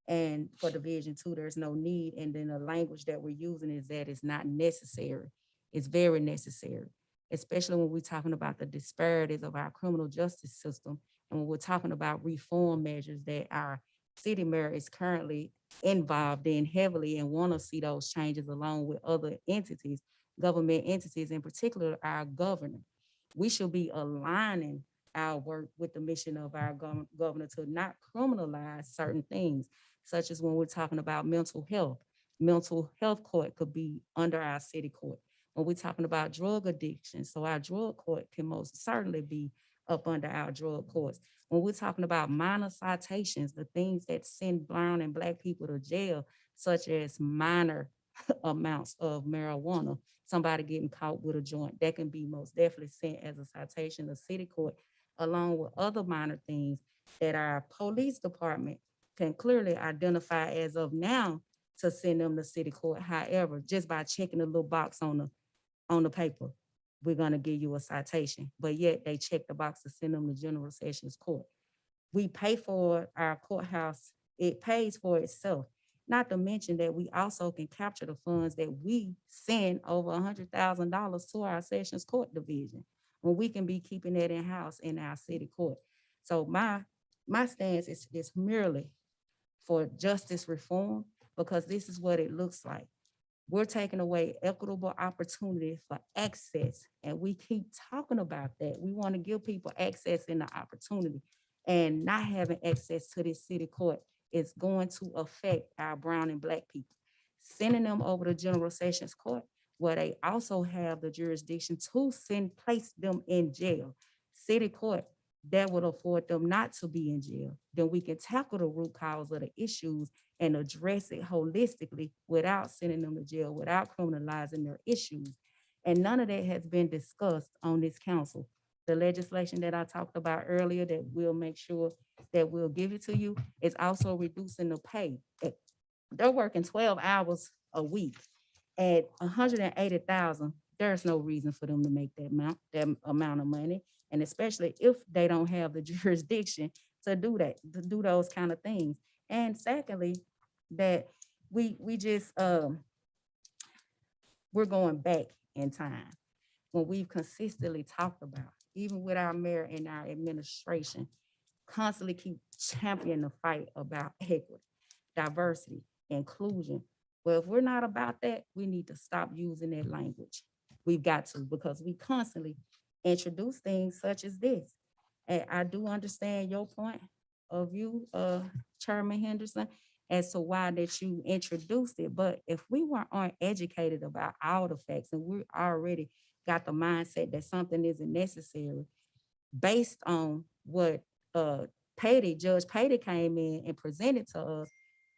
and for Division 2, there's no need. And then the language that we're using is that it's not necessary. It's very necessary, especially when we're talking about the disparities of our criminal justice system. And when we're talking about reform measures that our city mayor is currently involved in heavily and want to see those changes along with other entities, government entities, in particular our governor. We should be aligning our work with the mission of our governor to not criminalize certain things, such as when we're talking about mental health court could be under our city court. When we're talking about drug addiction, so our drug court can most certainly be up under our drug courts. When we're talking about minor citations, the things that send brown and Black people to jail, such as minor amounts of marijuana, somebody getting caught with a joint, that can be most definitely sent as a citation to city court, along with other minor things that our police department can clearly identify as of now to send them to city court. However, just by checking the little box on the paper, we're gonna give you a citation, but yet they check the box to send them to General Sessions Court. We pay for our courthouse, it pays for itself. Not to mention that we also can capture the funds that we send over $100,000 to our Sessions Court division, when we can be keeping that in-house in our city court. So my stance is merely for justice reform, because this is what it looks like. We're taking away equitable opportunity for access, and we keep talking about that. We want to give people access and the opportunity, and not having access to this city court is going to affect our brown and Black people. Sending them over to General Sessions Court, where they also have the jurisdiction to place them in jail. City court, that would afford them not to be in jail. Then we can tackle the root cause of the issues and address it holistically without sending them to jail, without criminalizing their issues. And none of that has been discussed on this council. The legislation that I talked about earlier that we'll make sure that we'll give it to you is also reducing the pay. They're working 12 hours a week at $180,000. There's no reason for them to make that amount of money. And especially if they don't have the jurisdiction to do that, to do those kind of things. And secondly, that we just, we're going back in time when we've consistently talked about, even with our mayor and our administration, constantly keep championing the fight about equity, diversity, inclusion. Well, if we're not about that, we need to stop using that language. We've got to, because we constantly introduce things such as this. And I do understand your point of view, Chairman Henderson, as to why that you introduced it. But if we aren't educated about all the facts, and we already got the mindset that something isn't necessary, based on what Judge Patty came in and presented to us,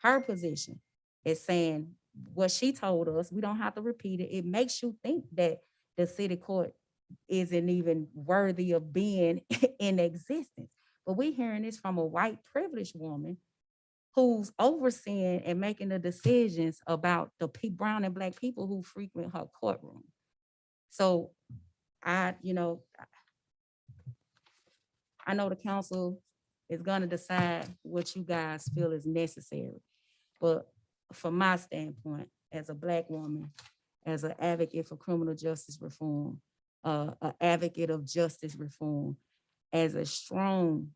her position is saying what she told us, we don't have to repeat it. It makes you think that the city court isn't even worthy of being in existence. But we're hearing this from a white privileged woman who's overseeing and making the decisions about the brown and Black people who frequent her courtroom. So I know the council is gonna decide what you guys feel is necessary. But from my standpoint, as a Black woman, as an advocate for criminal justice reform, an advocate of justice reform, as a strong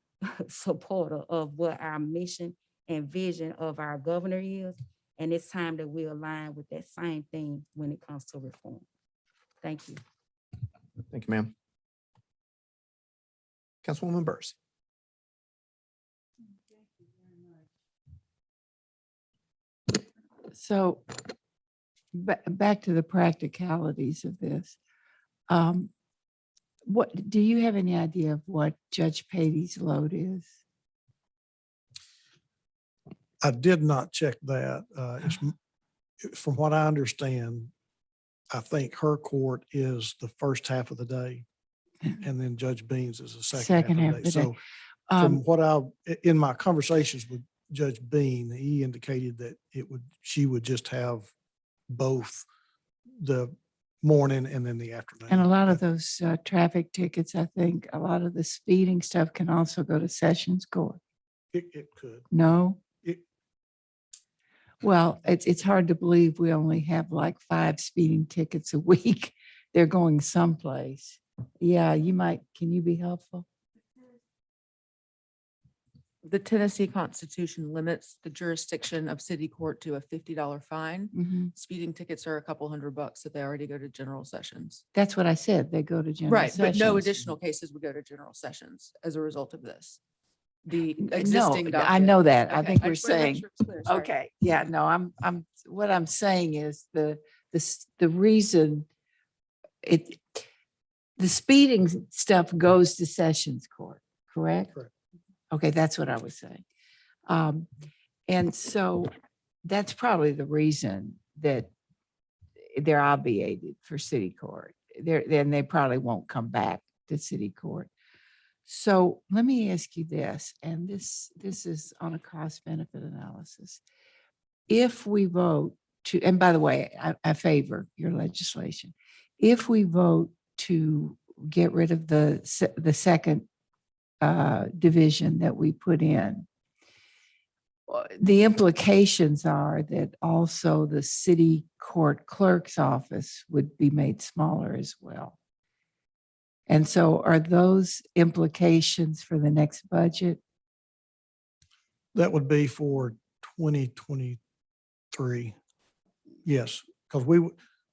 supporter of what our mission and vision of our governor is. And it's time that we align with that same thing when it comes to reform. Thank you. Thank you, ma'am. Councilwoman Burrs. So back to the practicalities of this. What, do you have any idea of what Judge Patey's load is? I did not check that. From what I understand, I think her court is the first half of the day, and then Judge Beans is the second half of the day. So from what in my conversations with Judge Bean, he indicated that she would just have both the morning and then the afternoon. And a lot of those traffic tickets, I think a lot of the speeding stuff can also go to Sessions Court. It could. No? Well, it's hard to believe we only have like 5 speeding tickets a week. They're going someplace. Yeah, you might, can you be helpful? The Tennessee Constitution limits the jurisdiction of city court to a $50 fine. Mhm. Speeding tickets are a couple $100 if they already go to general sessions. That's what I said. They go to general Right, but no sessions. additional cases would go to general sessions as a result of this. The No, existing I docket. know that. I Okay, think we're just wanna make saying, sure it's clear, sorry. okay, yeah, no, what I'm saying is the reason the speeding stuff goes to Sessions Court, correct? Correct. Okay, that's what I was saying. And so that's probably the reason that they're obviated for city court. Then they probably won't come back to city court. So let me ask you this, and this is on a cost benefit analysis. If we vote to, and by the way, I favor your legislation. If we vote to get rid of the second division that we put in, the implications are that also the city court clerk's office would be made smaller as well. And so are those implications for the next budget? That would be for 2023. Yes, because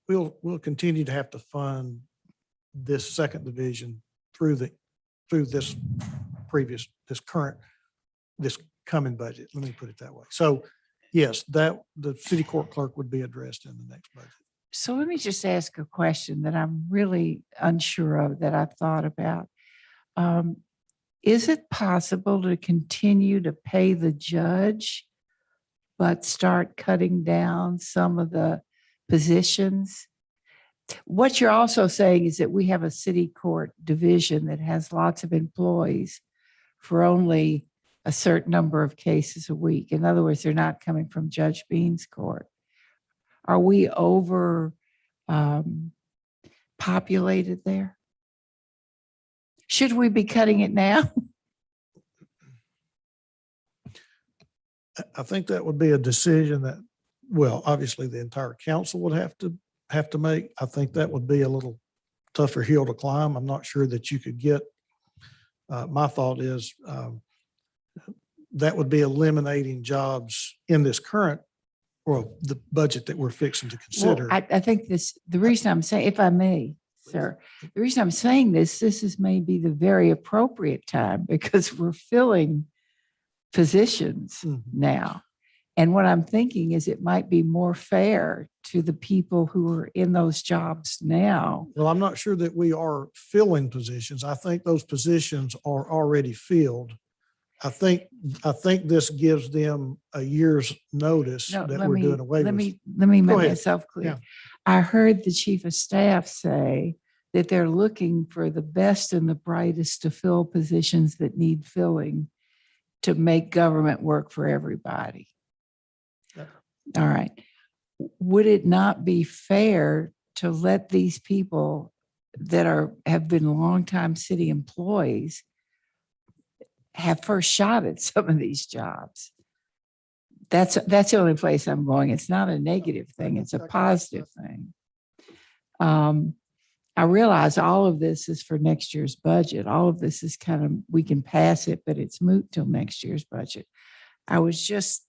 we'll continue to have to fund this second division through this coming budget. Let me put it that way. So yes, that the city court clerk would be addressed in the next budget. So let me just ask a question that I'm really unsure of, that I've thought about. Is it possible to continue to pay the judge, but start cutting down some of the positions? What you're also saying is that we have a city court division that has lots of employees for only a certain number of cases a week. In other words, they're not coming from Judge Bean's court. Are we over populated there? Should we be cutting it now? I think that would be a decision that, well, obviously the entire council would have to make. I think that would be a little tougher hill to climb. I'm not sure that you could get, my thought is that would be eliminating jobs in this current, or the budget that we're fixing to consider. Well, I think the reason I'm saying, if I may, sir, the reason I'm saying this is maybe the very appropriate time, because we're filling positions now. And what I'm thinking is it might be more fair to the people who are in those jobs now. Well, I'm not sure that we are filling positions. I think those positions are already filled. I think this gives them a year's notice No, that we're doing away with. Let me Go make ahead. myself clear. Yeah. I heard the chief of staff say that they're looking for the best and the brightest to fill positions that need filling to make government work for everybody. Yep. All right. Would it not be fair to let these people that have been longtime city employees have first shot at some of these jobs? That's the only place I'm going. It's not a negative thing. It's a positive thing. I realize all of this is for next year's budget. All of this is kind of, we can pass it, but it's moot till next year's budget. I was just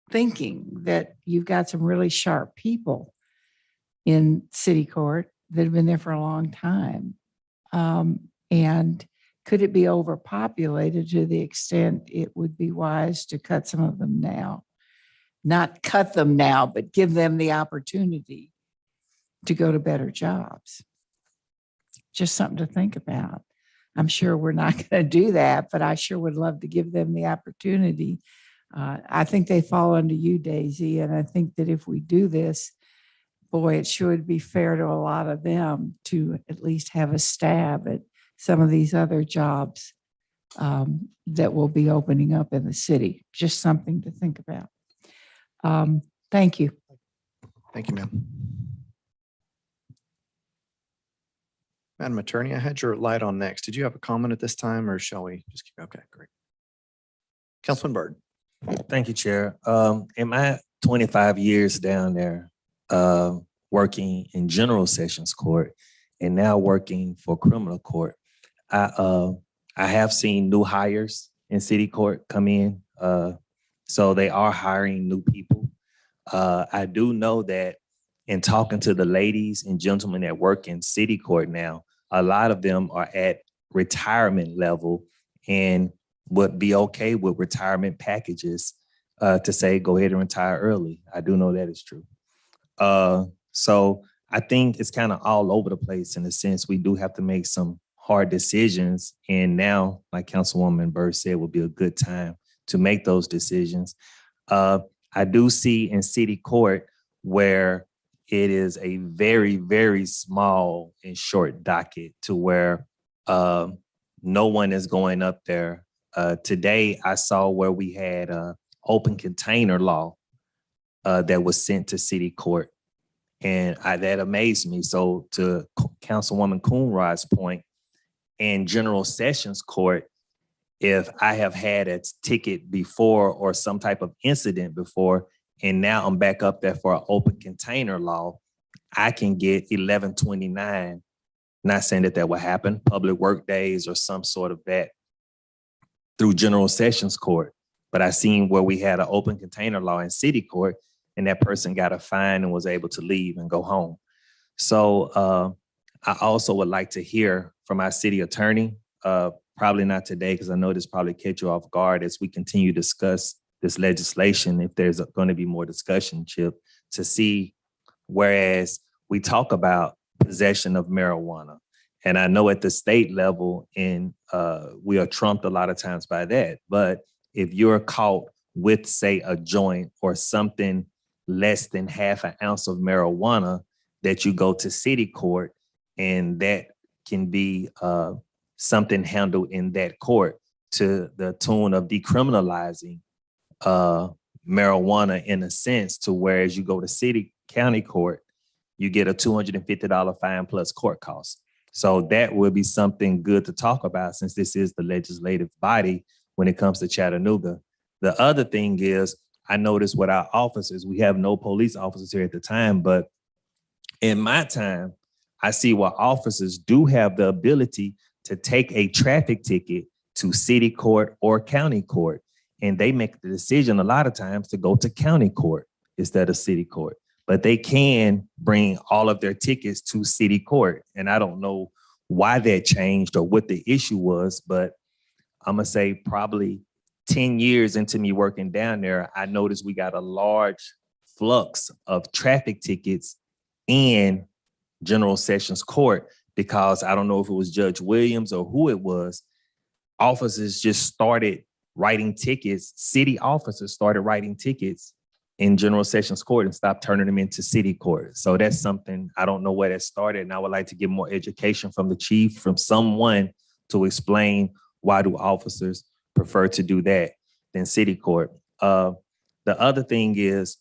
thinking that you've got some really sharp people in city court that have been there for a long time. And could it be overpopulated to the extent it would be wise to cut some of them now? Not cut them now, but give them the opportunity to go to better jobs. Just something to think about. I'm sure we're not going to do that, but I sure would love to give them the opportunity. I think they fall under you, Daisy, and I think that if we do this, boy, it sure would be fair to a lot of them to at least have a stab at some of these other jobs that will be opening up in the city. Just something to think about. Thank you. Thank you, ma'am. Madam Attorney, I had your light on next. Did you have a comment at this time or shall we just keep? Okay, great. Councilman Byrd. Thank you, Chair. In my 25 years down there, working in general sessions court and now working for criminal court, I have seen new hires in city court come in. So they are hiring new people. I do know that in talking to the ladies and gentlemen that work in city court now, a lot of them are at retirement level and would be okay with retirement packages to say, go ahead and retire early. I do know that is true. So I think it's kind of all over the place in a sense. We do have to make some hard decisions. And now, like Councilwoman Byrd said, would be a good time to make those decisions. I do see in city court where it is a very, very small and short docket to where no one is going up there. Today, I saw where we had an open container law that was sent to city court. And that amazed me. So to Councilwoman Coonrod's point, in general sessions court, if I have had a ticket before or some type of incident before, and now I'm back up there for an open container law, I can get 1129. Not saying that will happen, public work days or some sort of that through general sessions court. But I seen where we had an open container law in city court and that person got a fine and was able to leave and go home. So I also would like to hear from our city attorney, probably not today, because I know this probably catch you off guard as we continue to discuss this legislation, if there's going to be more discussion, Chip, to see, whereas we talk about possession of marijuana. And I know at the state level, and we are trumped a lot of times by that. But if you're caught with, say, a joint or something less than half an ounce of marijuana, that you go to city court, and that can be something handled in that court to the tune of decriminalizing marijuana in a sense, to whereas you go to city county court, you get a $250 fine plus court costs. So that would be something good to talk about since this is the legislative body when it comes to Chattanooga. The other thing is, I noticed with our officers, we have no police officers here at the time, but in my time, I see where officers do have the ability to take a traffic ticket to city court or county court. And they make the decision a lot of times to go to county court instead of city court. But they can bring all of their tickets to city court. And I don't know why that changed or what the issue was, but I'm gonna say probably 10 years into me working down there, I noticed we got a large flux of traffic tickets in general sessions court because I don't know if it was Judge Williams or who it was. Officers just started writing tickets. City officers started writing tickets in general sessions court and stopped turning them into city court. So that's something, I don't know where that started. And I would like to get more education from the chief, from someone to explain why do officers prefer to do that than city court. The other thing is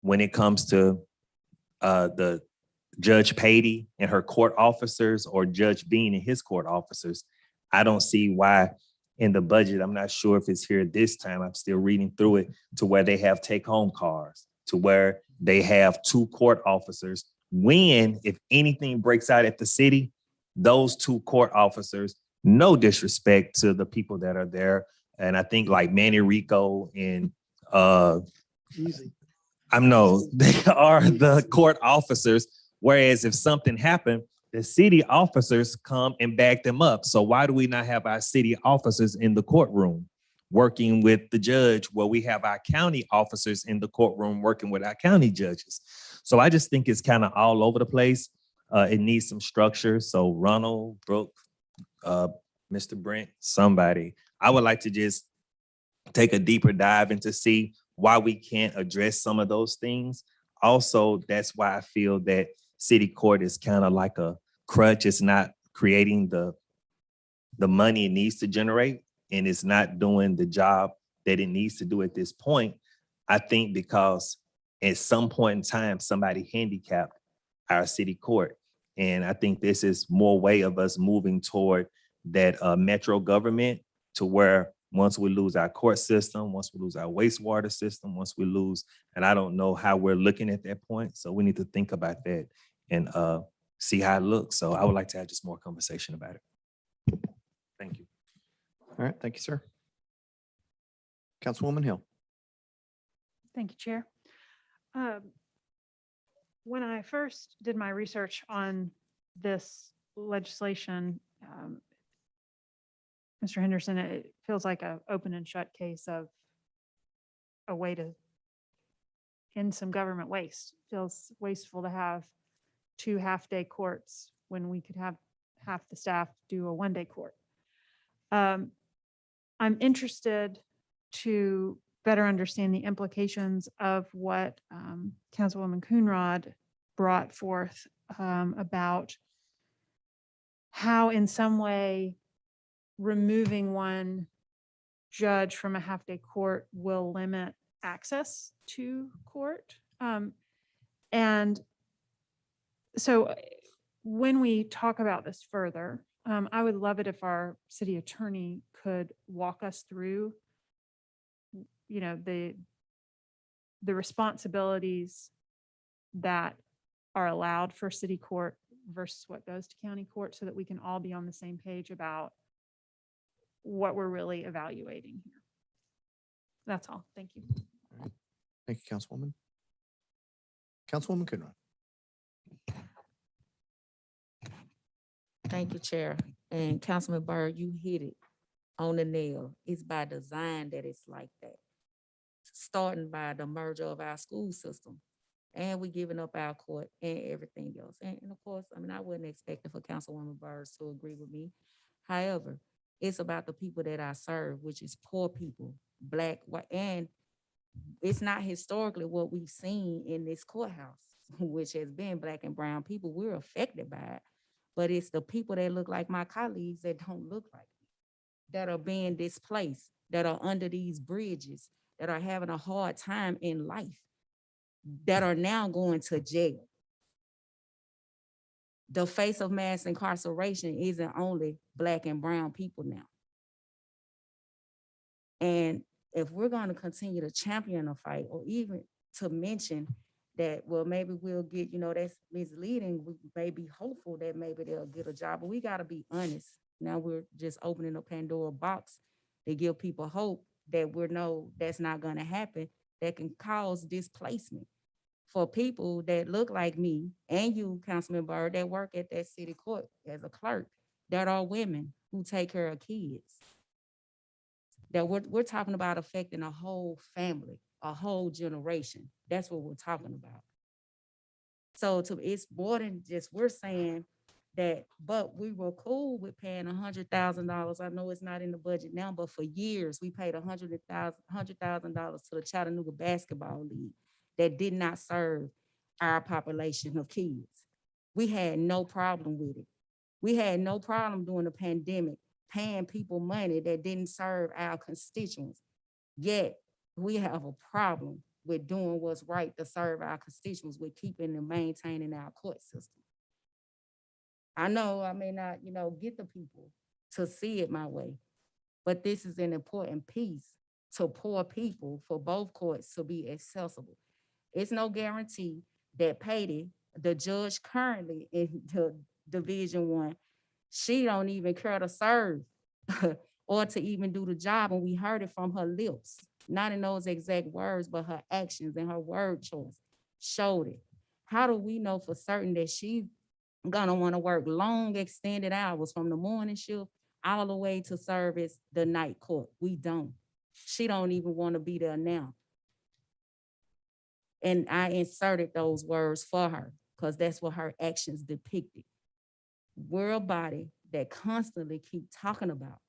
when it comes to the Judge Patey and her court officers or Judge Bean and his court officers, I don't see why in the budget, I'm not sure if it's here this time, I'm still reading through it, to where they have take-home cars, to where they have 2 court officers when, if anything breaks out at the city, those two court officers, no disrespect to the people that are there. And I think like Manny Rico and Easy. they are the court officers. Whereas if something happened, the city officers come and back them up. So why do we not have our city officers in the courtroom working with the judge, where we have our county officers in the courtroom working with our county judges? So I just think it's kind of all over the place. It needs some structure. So Ronald, Brooke, Mr. Brent, somebody, I would like to just take a deeper dive into see why we can't address some of those things. Also, that's why I feel that city court is kind of like a crutch. It's not creating the money it needs to generate, and it's not doing the job that it needs to do at this point. I think because at some point in time, somebody handicapped our city court. And I think this is more way of us moving toward that metro government, to where once we lose our court system, once we lose our wastewater system, once we lose, and I don't know how we're looking at that point. So we need to think about that and see how it looks. So I would like to have just more conversation about it. Thank you. All right, thank you, sir. Councilwoman Hill. Thank you, Chair. When I first did my research on this legislation, Mr. Henderson, it feels like an open and shut case of a way to end some government waste. Feels wasteful to have 2 half-day courts when we could have half the staff do a one-day court. I'm interested to better understand the implications of what Councilwoman Coonrod brought forth about how in some way removing one judge from a half-day court will limit access to court. And so when we talk about this further, I would love it if our city attorney could walk us through, you know, the responsibilities that are allowed for city court versus what goes to county court, so that we can all be on the same page about what we're really evaluating here. That's all. Thank you. Thank you, Councilwoman. Councilwoman Coonrod. Thank you, Chair. And Councilman Byrd, you hit it on the nail. It's by design that it's like that. Starting by the merger of our school system, and we giving up our court and everything else. And of course, I mean, I wasn't expecting for Councilwoman Byrd to agree with me. However, it's about the people that I serve, which is poor people, Black, white, and it's not historically what we've seen in this courthouse, which has been Black and brown people. We're affected by it, but it's the people that look like my colleagues that don't look like me, that are being displaced, that are under these bridges, that are having a hard time in life, that are now going to jail. The face of mass incarceration isn't only Black and brown people now. And if we're going to continue to champion a fight, or even to mention that, well, maybe we'll get, you know, that's misleading. We may be hopeful that maybe they'll get a job, but we got to be honest. Now we're just opening a Pandora box to give people hope that we know that's not going to happen, that can cause displacement for people that look like me and you, Councilman Byrd, that work at that city court as a clerk, that are women who take care of kids. That we're talking about affecting a whole family, a whole generation. That's what we're talking about. So it's more than just, we're saying that, but we were cool with paying $100,000. I know it's not in the budget now, but for years we paid $100,000 to the Chattanooga Basketball League that did not serve our population of kids. We had no problem with it. We had no problem during the pandemic paying people money that didn't serve our constituents. Yet we have a problem with doing what's right to serve our constituents, with keeping and maintaining our court system. I know I may not, you know, get the people to see it my way, but this is an important piece to poor people for both courts to be accessible. It's no guarantee that Patty The judge currently in the Division 1, she don't even care to serve or to even do the job. And we heard it from her lips, not in those exact words, but her actions and her word choice showed it. How do we know for certain that she's gonna want to work long extended hours from the morning shift all the way to service the night court? We don't. She don't even want to be there now. And I inserted those words for her because that's what her actions depicted. We're a body that constantly keep talking about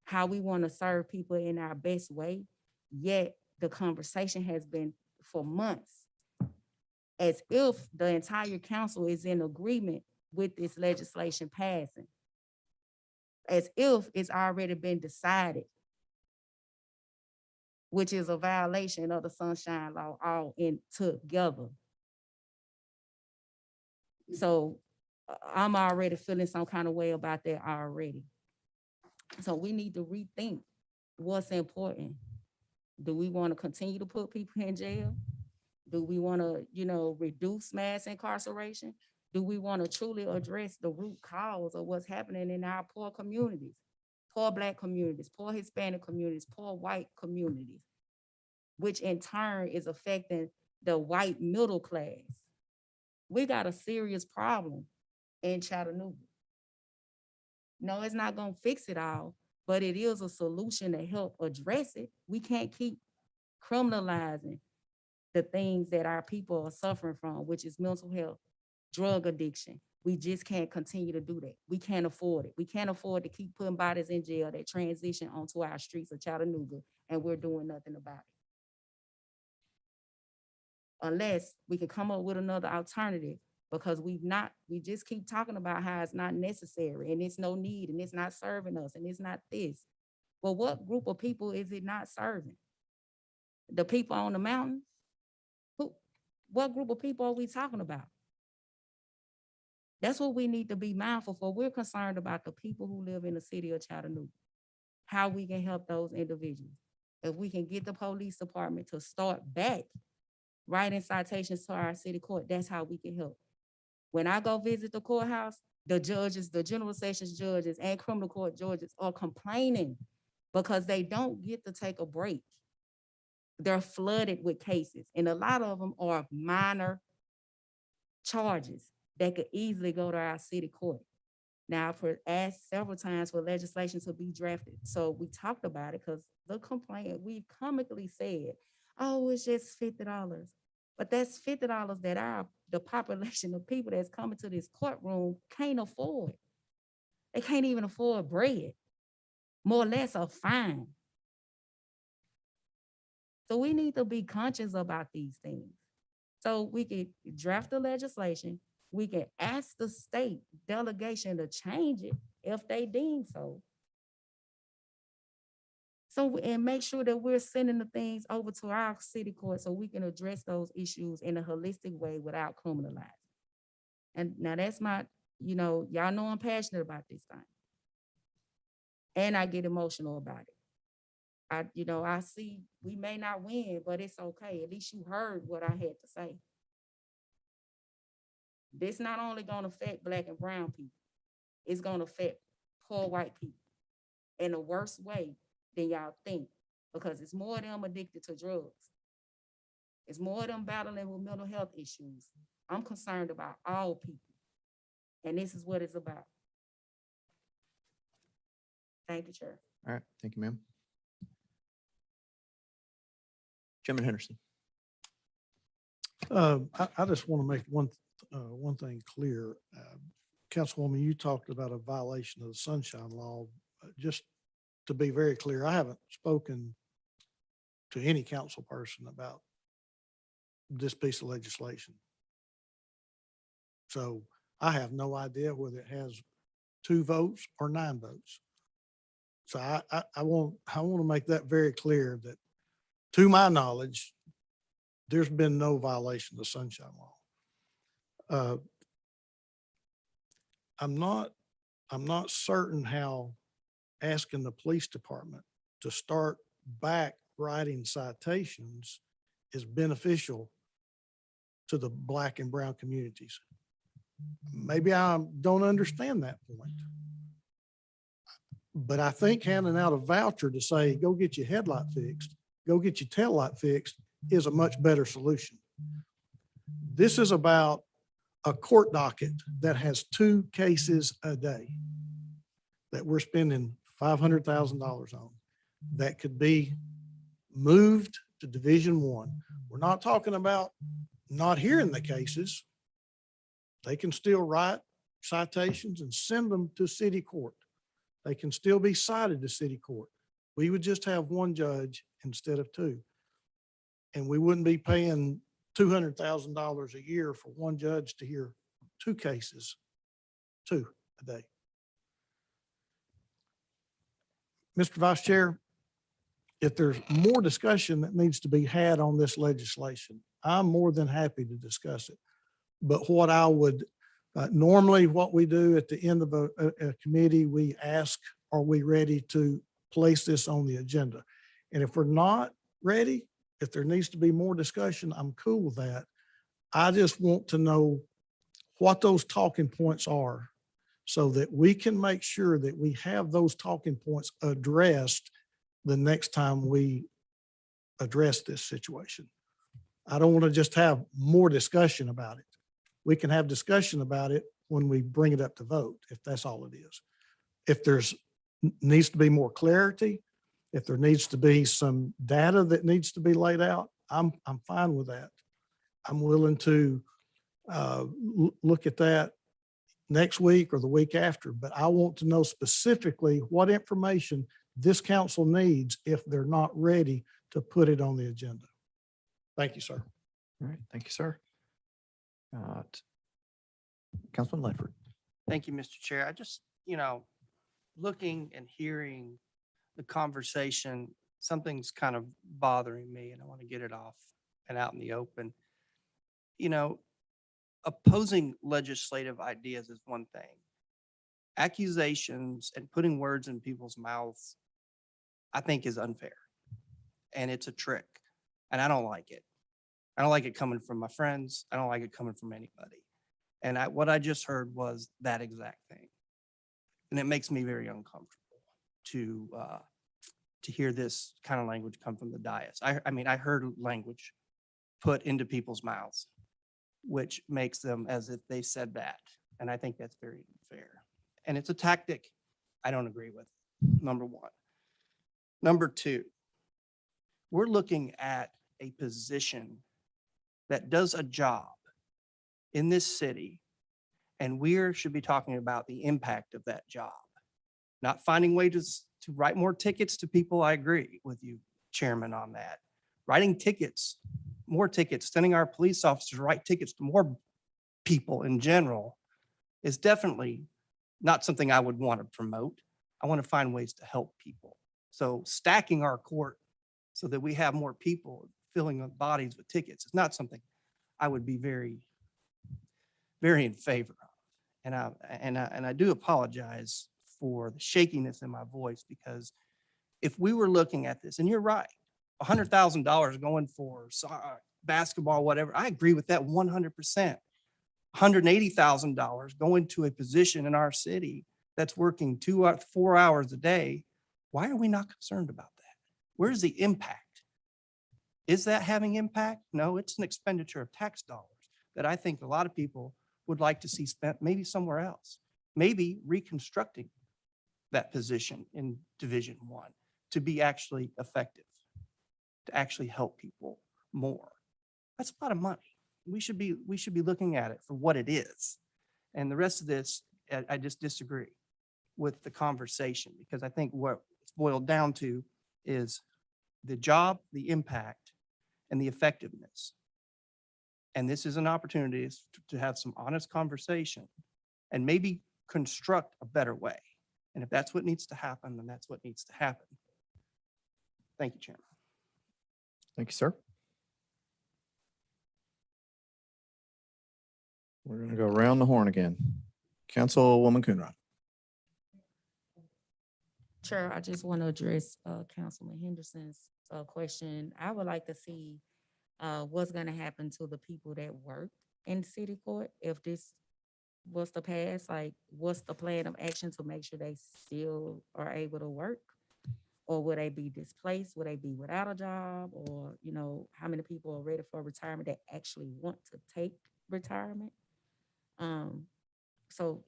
how we want to serve people in our best way, yet the conversation has been for months as if the entire council is in agreement with this legislation passing, as if it's already been decided, which is a violation of the Sunshine Law all in together. So I'm already feeling some kind of way about that already. So we need to rethink what's important. Do we want to continue to put people in jail? Do we want to, reduce mass incarceration? Do we want to truly address the root cause of what's happening in our poor communities, poor Black communities, poor Hispanic communities, poor white communities, which in turn is affecting the white middle class? We got a serious problem in Chattanooga. No, it's not gonna fix it all, but it is a solution to help address it. We can't keep criminalizing the things that our people are suffering from, which is mental health, drug addiction. We just can't continue to do that. We can't afford it. We can't afford to keep putting bodies in jail that transition onto our streets of Chattanooga, and we're doing nothing about it. Unless we can come up with another alternative, because we just keep talking about how it's not necessary and it's no need and it's not serving us and it's not this. Well, what group of people is it not serving? The people on the mountain? What group of people are we talking about? That's what we need to be mindful for. We're concerned about the people who live in the city of Chattanooga, how we can help those individuals. If we can get the police department to start back writing citations to our city court, that's how we can help. When I go visit the courthouse, the judges, the general sessions judges and criminal court judges are complaining because they don't get to take a break. They're flooded with cases, and a lot of them are minor charges that could easily go to our city court. Now, I've asked several times for legislation to be drafted. So we talked about it because the complaint, we comically said, oh, it's just $50. But that's $50 that the population of people that's coming to this courtroom can't afford. They can't even afford bread, more or less a fine. So we need to be conscious about these things. So we can draft the legislation. We can ask the state delegation to change it if they deem so. And make sure that we're sending the things over to our city court so we can address those issues in a holistic way without criminalizing. And now that's my, y'all know I'm passionate about this thing. And I get emotional about it. I see we may not win, but it's okay. At least you heard what I had to say. This not only gonna affect Black and brown people, it's gonna affect poor white people in a worse way than y'all think, because it's more of them addicted to drugs. It's more of them battling with mental health issues. I'm concerned about all people, and this is what it's about. Thank you, Chair. All right, thank you, ma'am. Chairman Henderson. I just want to make one thing clear. Councilwoman, you talked about a violation of the Sunshine Law. Just to be very clear, I haven't spoken to any council person about this piece of legislation. So I have no idea whether it has 2 votes or 9 votes. So I want to make that very clear that, to my knowledge, there's been no violation of the Sunshine Law. I'm not certain how asking the police department to start back writing citations is beneficial to the Black and brown communities. Maybe I don't understand that point. But I think handing out a voucher to say, go get your headlight fixed, go get your tail light fixed is a much better solution. This is about a court docket that has 2 cases a day that we're spending $500,000 on that could be moved to Division 1. We're not talking about not hearing the cases. They can still write citations and send them to city court. They can still be cited to city court. We would just have 1 judge instead of 2. And we wouldn't be paying $200,000 a year for 1 judge to hear 2 cases, 2 a day. Mr. Vice Chair, if there's more discussion that needs to be had on this legislation, I'm more than happy to discuss it. But what I would, normally what we do at the end of a committee, we ask, are we ready to place this on the agenda? And if we're not ready, if there needs to be more discussion, I'm cool with that. I just want to know what those talking points are so that we can make sure that we have those talking points addressed the next time we address this situation. I don't want to just have more discussion about it. We can have discussion about it when we bring it up to vote, if that's all it is. If there's needs to be more clarity, if there needs to be some data that needs to be laid out, I'm fine with that. I'm willing to look at that next week or the week after, but I want to know specifically what information this council needs if they're not ready to put it on the agenda. Thank you, sir. All right, thank you, sir. Councilman Ledford. Thank you, Mr. Chair. I just, looking and hearing the conversation, something's kind of bothering me and I want to get it off and out in the open. Opposing legislative ideas is one thing. Accusations and putting words in people's mouths, I think is unfair. And it's a trick. And I don't like it. I don't like it coming from my friends. I don't like it coming from anybody. And what I just heard was that exact thing. And it makes me very uncomfortable to hear this kind of language come from the dais. I mean, I heard language put into people's mouths, which makes them as if they said that. And I think that's very unfair. And it's a tactic I don't agree with, number one. Number two, we're looking at a position that does a job in this city, and we should be talking about the impact of that job. Not finding ways to write more tickets to people. I agree with you, Chairman, on that. Writing tickets, more tickets, sending our police officers to write tickets to more people in general is definitely not something I would want to promote. I want to find ways to help people. So stacking our court so that we have more people filling up bodies with tickets is not something I would be very, very in favor of. And I do apologize for the shakiness in my voice, because if we were looking at this, and you're right, $100,000 going for basketball, whatever, I agree with that 100%. $180,000 going to a position in our city that's working 2 or 4 hours a day. Why are we not concerned about that? Where's the impact? Is that having impact? No, it's an expenditure of tax dollars that I think a lot of people would like to see spent maybe somewhere else, maybe reconstructing that position in Division 1 to be actually effective, to actually help people more. That's a lot of money. We should be looking at it for what it is. And the rest of this, I just disagree with the conversation, because I think what it's boiled down to is the job, the impact, and the effectiveness. And this is an opportunity to have some honest conversation and maybe construct a better way. And if that's what needs to happen, then that's what needs to happen. Thank you, Chairman. Thank you, sir. We're going to go around the horn again. Councilwoman Coonrod. Chair, I just want to address Councilman Henderson's question. I would like to see what's gonna happen to the people that work in city court if this was to pass? Like, what's the plan of action to make sure they still are able to work? Or would they be displaced? Would they be without a job? Or, you know, how many people are ready for retirement that actually want to take retirement? So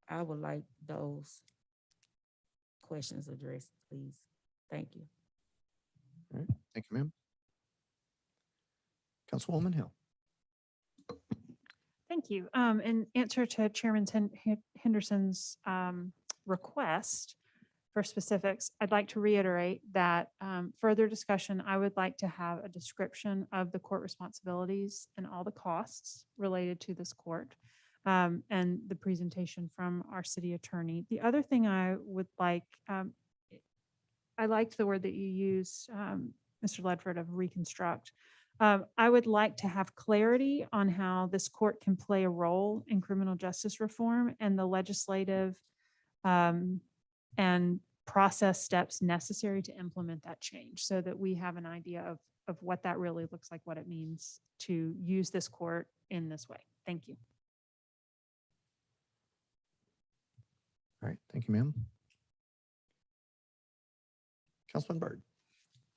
I would like those questions addressed, please. Thank you. All right, thank you, ma'am. Councilwoman Hill. Thank you. In answer to Chairman Henderson's request for specifics, I'd like to reiterate that further discussion, I would like to have a description of the court responsibilities and all the costs related to this court, and the presentation from our city attorney. The other thing I would like, I liked the word that you used, Mr. Ledford, of reconstruct. I would like to have clarity on how this court can play a role in criminal justice reform and the legislative and process steps necessary to implement that change, so that we have an idea of what that really looks like, what it means to use this court in this way. Thank you. All right, thank you, ma'am. Councilman Byrd.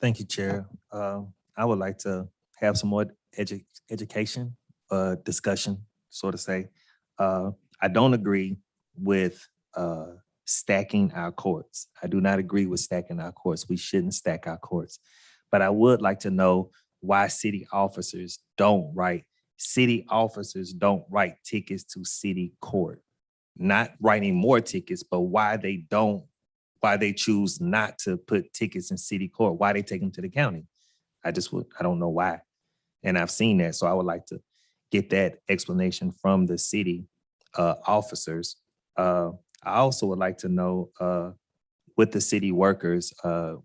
Thank you, Chair. I would like to have some more education, discussion, so to say. I don't agree with stacking our courts. I do not agree with stacking our courts. We shouldn't stack our courts. But I would like to know why city officers don't write tickets to city court. Not writing more tickets, but why they choose not to put tickets in city court, why they take them to the county. I don't know why. And I've seen that. So I would like to get that explanation from the city officers. I also would like to know with the city workers, how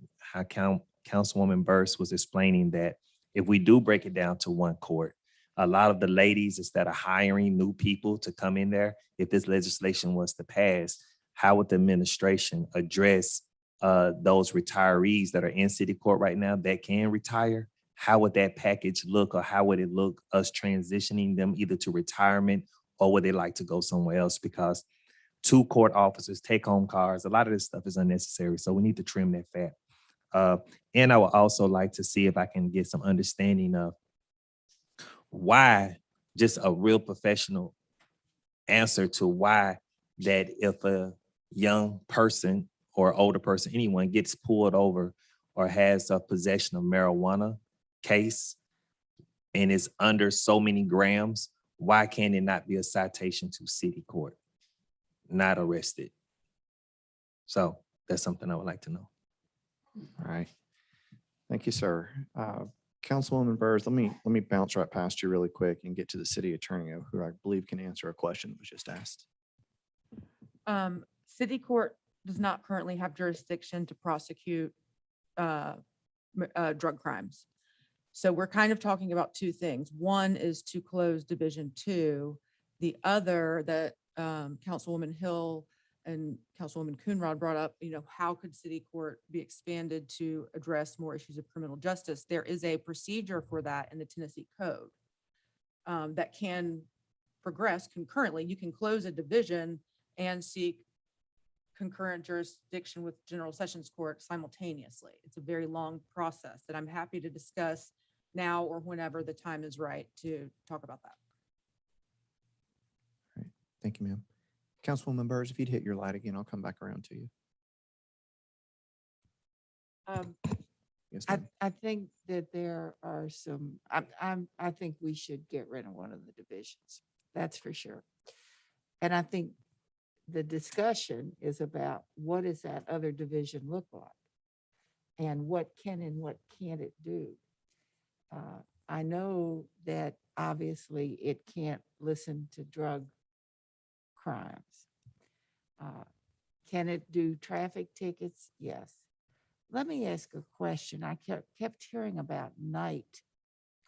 Councilwoman Burst was explaining that if we do break it down to one court, a lot of the ladies, instead of hiring new people to come in there, if this legislation was to pass, how would the administration address those retirees that are in city court right now that can retire? How would that package look, or how would it look us transitioning them either to retirement, or would they like to go somewhere else? Because 2 court officers, take home cars, a lot of this stuff is unnecessary. So we need to trim that fat. And I would also like to see if I can get some understanding of why, just a real professional answer to why, that if a young person or older person, anyone gets pulled over or has a possession of marijuana case and is under so many grams, why can it not be a citation to city court, not arrested? So that's something I would like to know. All right. Thank you, sir. Councilwoman Burrs, let me bounce right past you really quick and get to the city attorney, who I believe can answer a question that was just asked. City court does not currently have jurisdiction to prosecute drug crimes. So we're kind of talking about 2 things. One is to close Division 2. The other that Councilwoman Hill and Councilwoman Coonrod brought up, how could city court be expanded to address more issues of criminal justice? There is a procedure for that in the Tennessee Code that can progress concurrently. You can close a division and seek concurrent jurisdiction with General Sessions Court simultaneously. It's a very long process that I'm happy to discuss now or whenever the time is right to talk about that. All right. Thank you, ma'am. Councilwoman Burrs, if you'd hit your light again, I'll come back around to you. Yes, ma'am. I think that there are some, I think we should get rid of one of the divisions. That's for sure. And I think the discussion is about what does that other division look like? And what can and what can't it do? I know that obviously it can't listen to drug crimes. Can it do traffic tickets? Yes. Let me ask a question. I kept hearing about night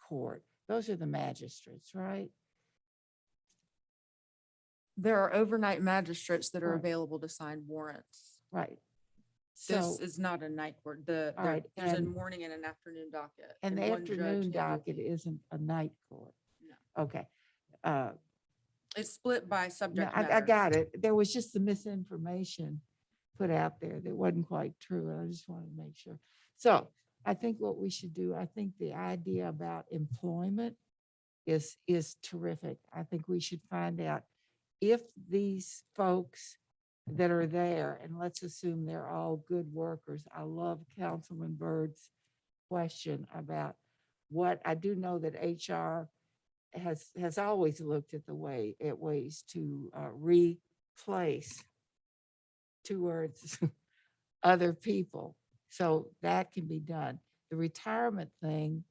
court. Those are the magistrates, right? There are overnight magistrates that are Right. available to sign warrants. Right. So, This is not a night court. All right, There's a and- morning and an afternoon docket. and the one judge afternoon handles docket the- isn't a night court. No. Okay. It's split by No, subject I matter. got it. There was just some misinformation put out there that wasn't quite true. And I just wanted to make sure. So I think what we should do, I think the idea about employment is terrific. I think we should find out if these folks that are there, and let's assume they're all good workers. I love Councilman Byrd's question about what, I do know that HR has always looked at ways to replace, two words, other people. So that can be done. The retirement thing,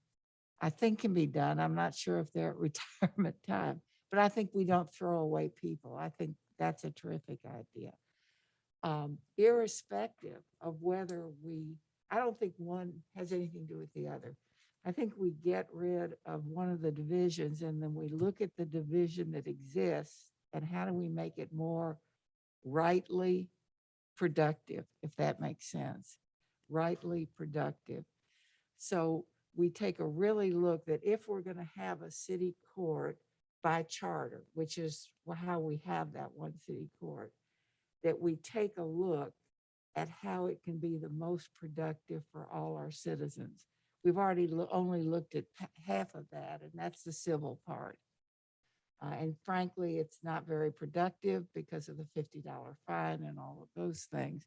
I think can be done. I'm not sure if they're at retirement time, but I think we don't throw away people. I think that's a terrific idea. Irrespective of whether I don't think one has anything to do with the other. I think we get rid of one of the divisions and then we look at the division that exists and how do we make it more rightly productive, if that makes sense. Rightly productive. So we take a really look that if we're going to have a city court by charter, which is how we have that one city court, that we take a look at how it can be the most productive for all our citizens. We've already only looked at half of that, and that's the civil part. And frankly, it's not very productive because of the $50 fine and all of those things.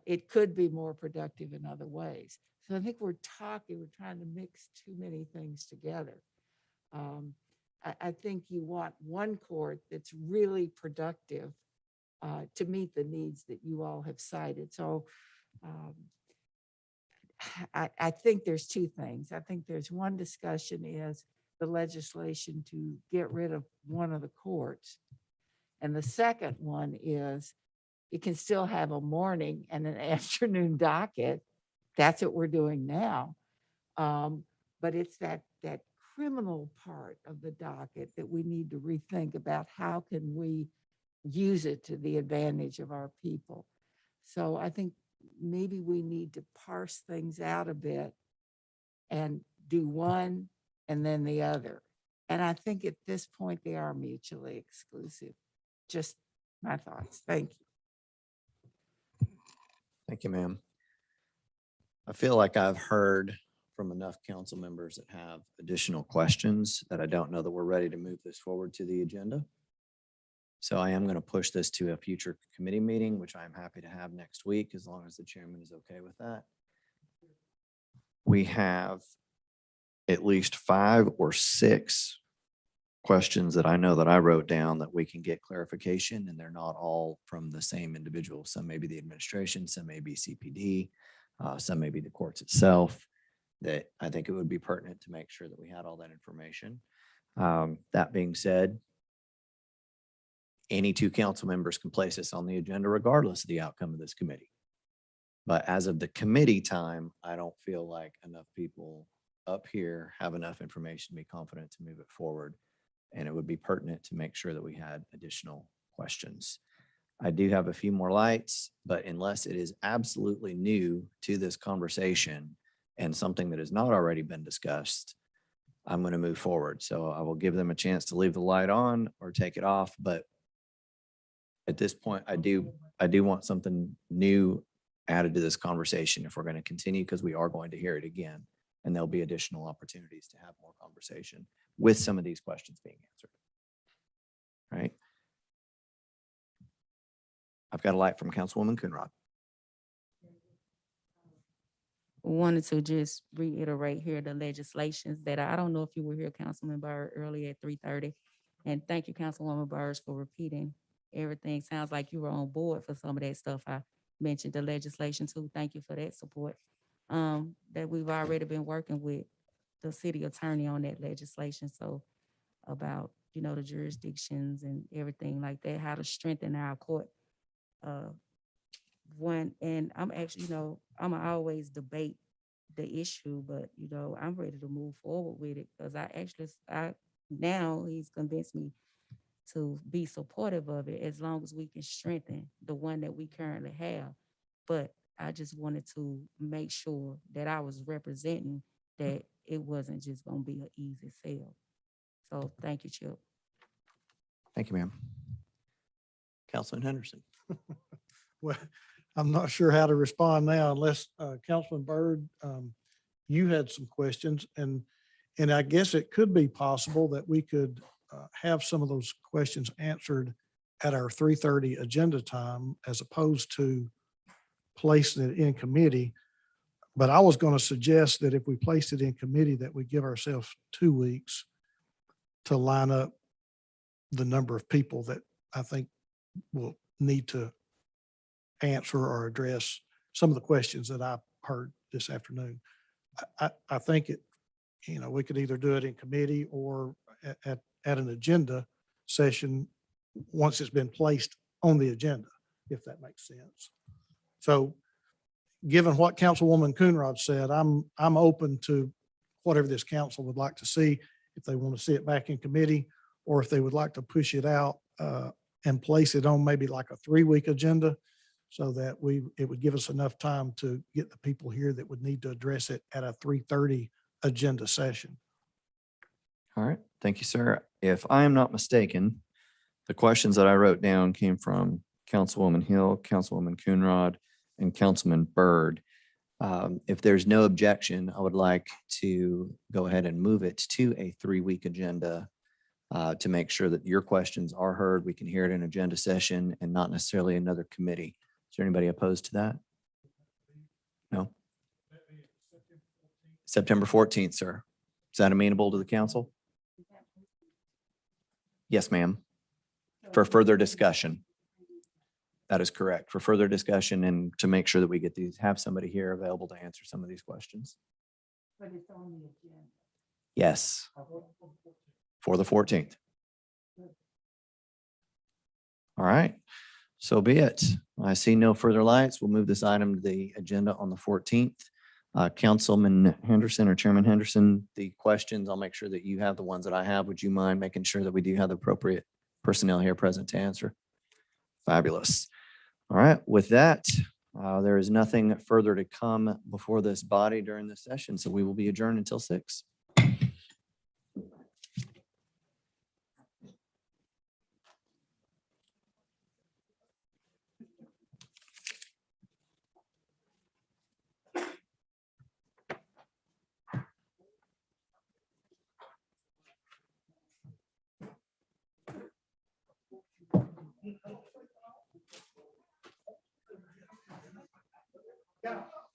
It could be more productive in other ways. So I think we're trying to mix too many things together. I think you want one court that's really productive to meet the needs that you all have cited. So I think there's two things. I think there's one discussion is the legislation to get rid of one of the courts. And the second one is you can still have a morning and an afternoon docket. That's what we're doing now. But it's that criminal part of the docket that we need to rethink about how can we use it to the advantage of our people. So I think maybe we need to parse things out a bit and do one and then the other. And I think at this point, they are mutually exclusive. Just my thoughts. Thank you. Thank you, ma'am. I feel like I've heard from enough council members that have additional questions that I don't know that we're ready to move this forward to the agenda. So I am going to push this to a future committee meeting, which I'm happy to have next week, as long as the chairman is okay with that. We have at least 5 or 6 questions that I know that I wrote down that we can get clarification, and they're not all from the same individual. Some may be the administration, some may be CPD, some may be the courts itself, that I think it would be pertinent to make sure that we had all that information. That being said, any 2 council members can place this on the agenda regardless of the outcome of this committee. But as of the committee time, I don't feel like enough people up here have enough information to be confident to move it forward. And it would be pertinent to make sure that we had additional questions. I do have a few more lights, but unless it is absolutely new to this conversation and something that has not already been discussed, I'm going to move forward. So I will give them a chance to leave the light on or take it off. But at this point, I do want something new added to this conversation if we're going to continue, because we are going to hear it again. And there'll be additional opportunities to have more conversation with some of these questions being answered. Right? I've got a light from Councilwoman Coonrod. Wanted to just reiterate here the legislations that I don't know if you were here, Councilman Byrd, earlier at 3:30. And thank you, Councilwoman Byrd, for repeating everything. Sounds like you were on board for some of that stuff. I mentioned the legislation too. Thank you for that support. That we've already been working with the city attorney on that legislation. So about, the jurisdictions and everything like that, how to strengthen our court. And I'm actually, I'm always debate the issue, but, I'm ready to move forward with it because now he's convinced me to be supportive of it as long as we can strengthen the one that we currently have. But I just wanted to make sure that I was representing that it wasn't just gonna be an easy sale. So thank you, Chip. Thank you, ma'am. Councilman Henderson. Well, I'm not sure how to respond now unless, Councilman Byrd, you had some questions and I guess it could be possible that we could, have some of those questions answered at our 3:30 agenda time as opposed to placing it in committee. But I was going to suggest that if we placed it in committee, that we give ourselves 2 weeks to line up the number of people that I think will need to answer or address some of the questions that I heard this afternoon. I think it, we could either do it in committee or at an agenda session once it's been placed on the agenda, if that makes sense. So given what Councilwoman Coonrod said, I'm open to whatever this council would like to see, if they want to see it back in committee, or if they would like to push it out and place it on maybe like a 3-week agenda so that it would give us enough time to get the people here that would need to address it at a 3:30 agenda session. All right, thank you, sir. If I am not mistaken, the questions that I wrote down came from Councilwoman Hill, Councilwoman Coonrod, and Councilman Byrd. If there's no objection, I would like to go ahead and move it to a 3-week agenda to make sure that your questions are heard. We can hear it in agenda session and not necessarily another committee. Is there anybody opposed to that? No? September 14th, sir. Is that amenable to the council? Yes, ma'am. For further discussion. That is correct. For further discussion and to make sure that we get have somebody here available to answer some of these questions. But it's on the agenda. Yes. For the 14th. All right. So be it. I see no further lights. We'll move this item to the agenda on the 14th. Councilman Henderson or Chairman Henderson, the questions, I'll make sure that you have the ones that I have. Would you mind making sure that we do have the appropriate personnel here present to answer? Fabulous. All right. With that, there is nothing further to come before this body during this session. So we will be adjourned until 6. Yeah.